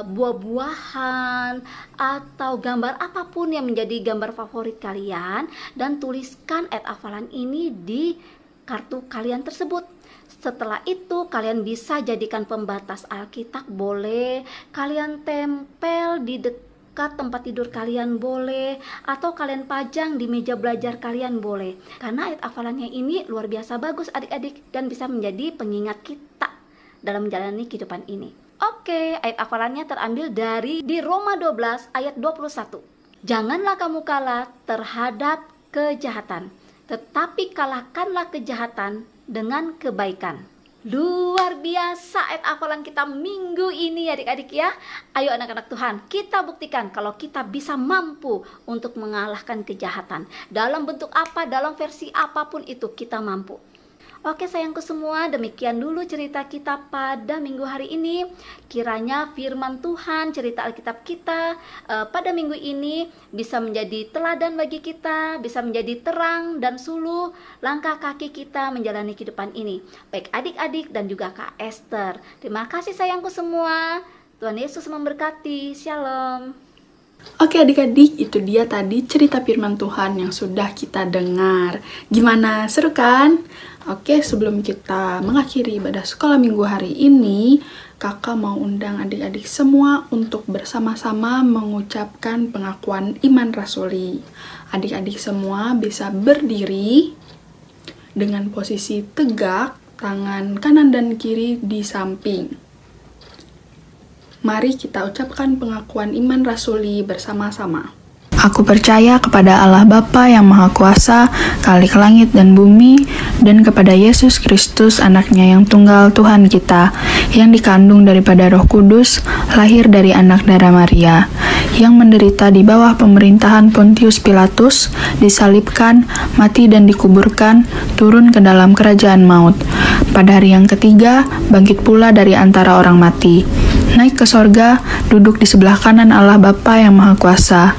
buah-buahan, atau gambar apapun yang menjadi gambar favorit kalian, dan tuliskan ayat hafalan ini di kartu kalian tersebut. Setelah itu kalian bisa jadikan pembatas Alkitab, boleh kalian tempel di dekat tempat tidur kalian, boleh, atau kalian pajang di meja belajar kalian, boleh, karena ayat hafalannya ini luar biasa bagus adik-adik dan bisa menjadi pengingat kita dalam menjalani kehidupan ini. Oke, ayat hafalannya terambil dari di Roma 12 ayat 21. Janganlah kamu kalah terhadap kejahatan, tetapi kalahkanlah kejahatan dengan kebaikan. Luar biasa ayat hafalan kita minggu ini adik-adik ya. Ayo anak-anak Tuhan, kita buktikan kalau kita bisa mampu untuk mengalahkan kejahatan. Dalam bentuk apa, dalam versi apapun itu kita mampu. Oke sayangku semua, demikian dulu cerita kita pada minggu hari ini. Kiranya firman Tuhan, cerita Alkitab kita pada minggu ini bisa menjadi teladan bagi kita, bisa menjadi terang dan suluh langkah kaki kita menjalani kehidupan ini. Baik adik-adik dan juga Kak Esther. Terima kasih sayangku semua. Tuhan Yesus memberkati. Shalom. Oke adik-adik, itu dia tadi cerita firman Tuhan yang sudah kita dengar. Gimana, seru kan? Oke, sebelum kita mengakhiri ibadah sekolah minggu hari ini, kakak mau undang adik-adik semua untuk bersama-sama mengucapkan pengakuan iman rasuli. Adik-adik semua bisa berdiri dengan posisi tegak, tangan kanan dan kiri di samping. Mari kita ucapkan pengakuan iman rasuli bersama-sama. Aku percaya kepada Allah Bapa yang Maha Kuasa, Khalik langit dan bumi, dan kepada Yesus Kristus, anaknya yang tunggal Tuhan kita, yang dikandung daripada Roh Kudus, lahir dari anak darah Maria, yang menderita di bawah pemerintahan Pontius Pilatus, disalibkan, mati dan dikuburkan, turun ke dalam kerajaan maut. Pada hari yang ketiga, bangkit pula dari antara orang mati, naik ke sorga, duduk di sebelah kanan Allah Bapa yang Maha Kuasa,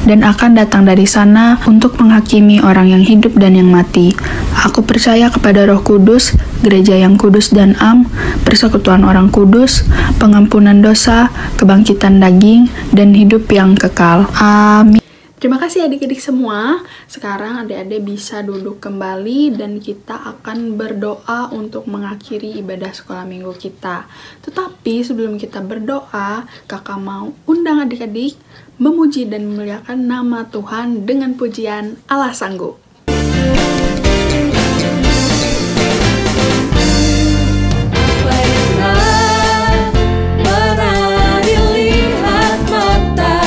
dan akan datang dari sana untuk menghakimi orang yang hidup dan yang mati. Aku percaya kepada Roh Kudus, gereja yang kudus dan am, persekutuan orang kudus, pengampunan dosa, kebangkitan daging, dan hidup yang kekal. Amin. Terima kasih adik-adik semua. Sekarang adik-adik bisa duduk kembali dan kita akan berdoa untuk mengakhiri ibadah sekolah minggu kita. Tetapi sebelum kita berdoa, kakak mau undang adik-adik memuji dan memuliakan nama Tuhan dengan pujian Allah Sanggup. Baiklah, pernah dilihat mata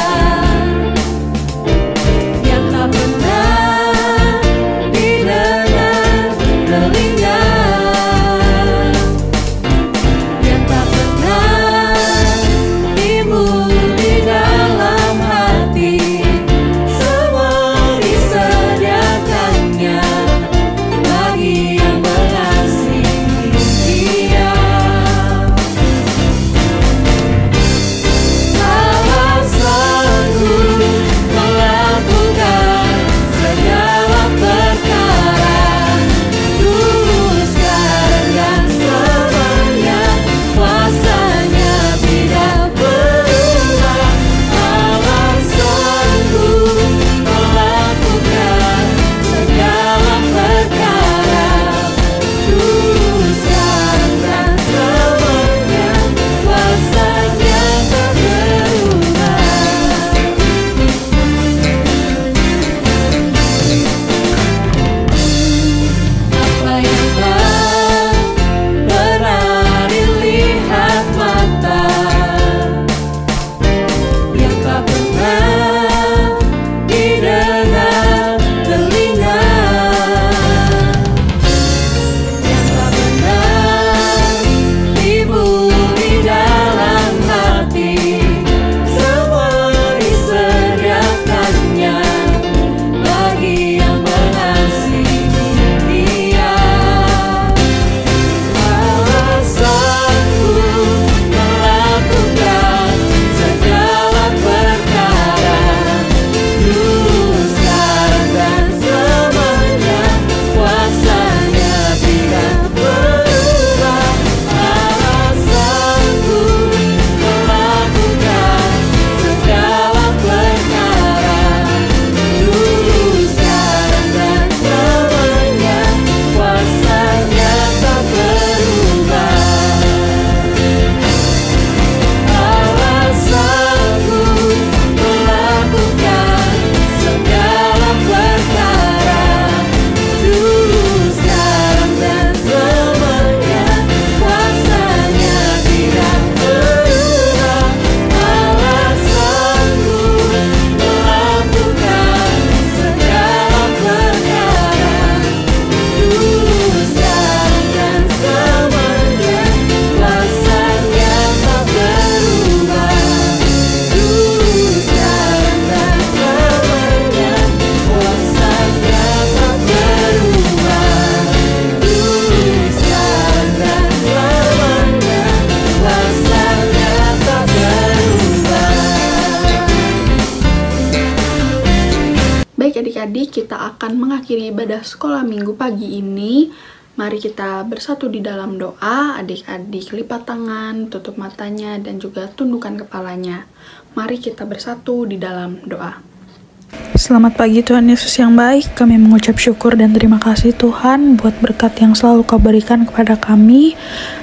adik-adik, kita akan mengakhiri ibadah sekolah minggu pagi ini. Mari kita bersatu di dalam doa. Adik-adik lipat tangan, tutup matanya, dan juga tundukkan kepalanya. Mari kita bersatu di dalam doa. Selamat pagi Tuhan Yesus yang baik. Kami mengucap syukur dan terima kasih Tuhan buat berkat yang selalu Kau berikan kepada kami.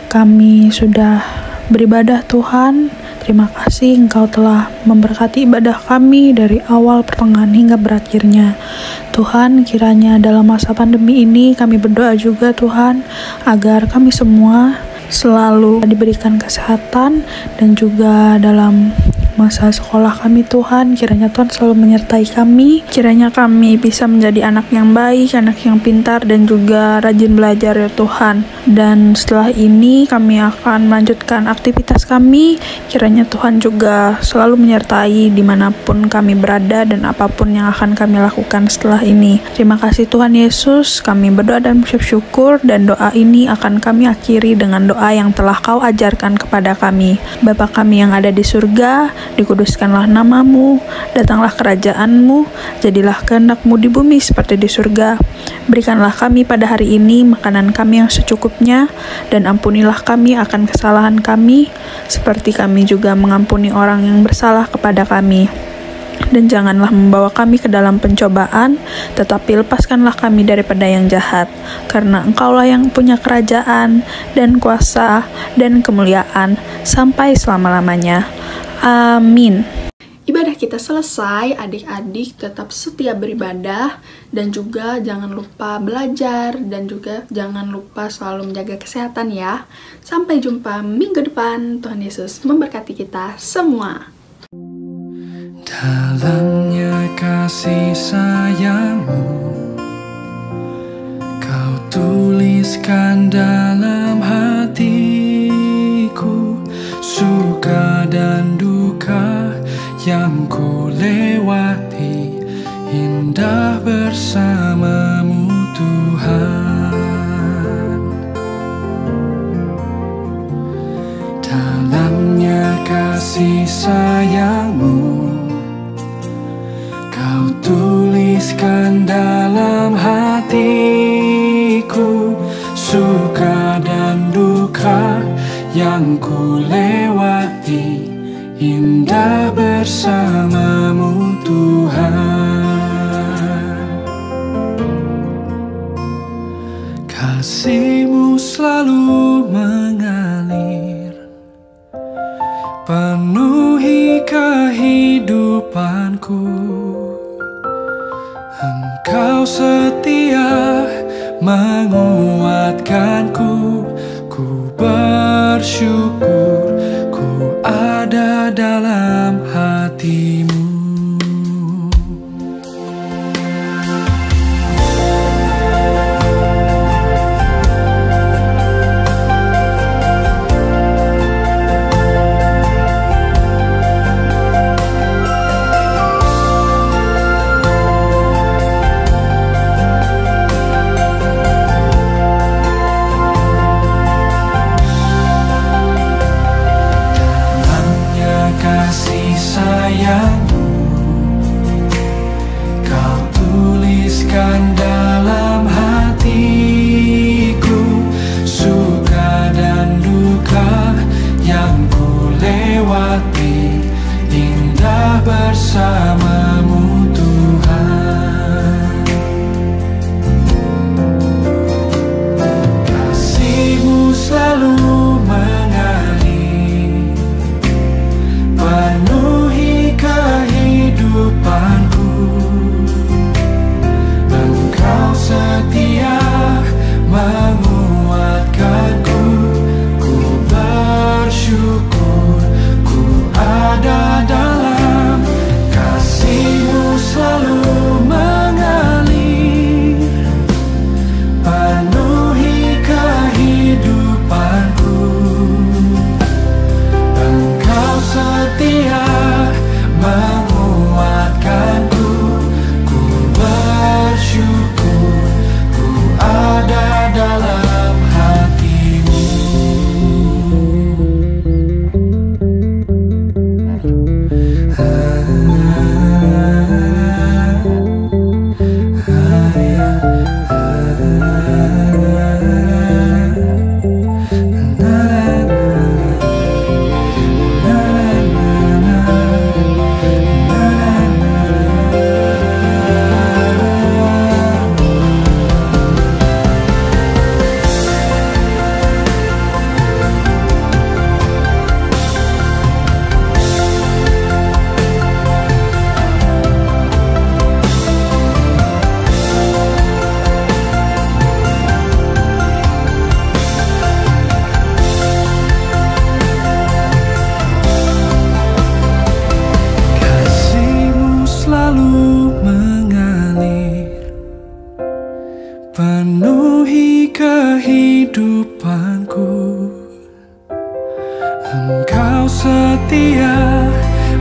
Kami sudah beribadah Tuhan. Terima kasih Engkau telah memberkati ibadah kami dari awal, pertengahan, hingga berakhirnya. Tuhan, kiranya dalam masa pandemi ini kami berdoa juga Tuhan, agar kami semua selalu diberikan kesehatan dan juga dalam masa sekolah kami Tuhan, kiranya Tuhan selalu menyertai kami, kiranya kami bisa menjadi anak yang baik, anak yang pintar dan juga rajin belajar ya Tuhan. Dan setelah ini kami akan melanjutkan aktivitas kami, kiranya Tuhan juga selalu menyertai dimanapun kami berada dan apapun yang akan kami lakukan setelah ini. Terima kasih Tuhan Yesus, kami berdoa dan mengucap syukur, dan doa ini akan kami akhiri dengan doa yang telah Kau ajarkan kepada kami. Bapa kami yang ada di surga, dikuduskanlah namamu, datanglah kerajaan-Mu, jadilah kehendak-Mu di bumi seperti di surga. Berikanlah kami pada hari ini makanan kami yang secukupnya, dan ampunilah kami akan kesalahan kami, seperti kami juga mengampuni orang yang bersalah kepada kami. Dan janganlah membawa kami ke dalam pencobaan, tetapi lepaskanlah kami daripada yang jahat. Karena Engkaulah yang punya kerajaan, dan kuasa, dan kemuliaan, sampai selama-lamanya. Amin. Ibadah kita selesai, adik-adik tetap setia beribadah, dan juga jangan lupa belajar, dan juga jangan lupa selalu menjaga kesehatan ya. Sampai jumpa minggu depan. Tuhan Yesus memberkati kita semua. Dalamnya kasih sayang-Mu, Kau tuliskan dalam hatiku, suka dan duka yang ku lewati, indah bersama-Mu Tuhan. Dalamnya kasih sayang-Mu, Kau tuliskan dalam hatiku, suka dan duka yang ku lewati, indah bersama-Mu Tuhan. Kasih-Mu selalu mengalir, penuhi kehidupanku. Engkau setia menguatkanku, ku bersyukur ku ada dalam hati-Mu. Kasih sayang-Mu, Kau tuliskan dalam hatiku, suka dan duka yang ku lewati, indah bersama-Mu Tuhan. Kasih-Mu selalu mengalir, penuhi kehidupanku. Engkau setia menguatkanku, ku bersyukur ku ada dalam kasih-Mu selalu mengalir, penuhi kehidupanku. Engkau setia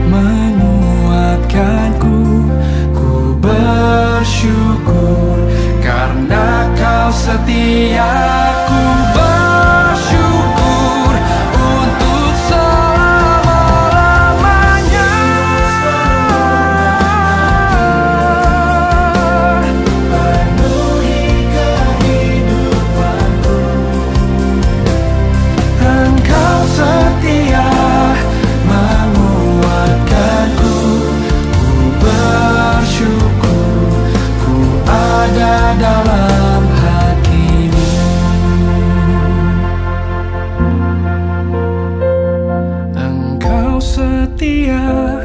menguatkanku. Ku bersyukur karena Kau setia. Ku bersyukur untuk selama-lamanya. Penuhi kehidupanku. Engkau setia menguatkanku. Ku bersyukur ku ada dalam hati-Mu. Engkau setia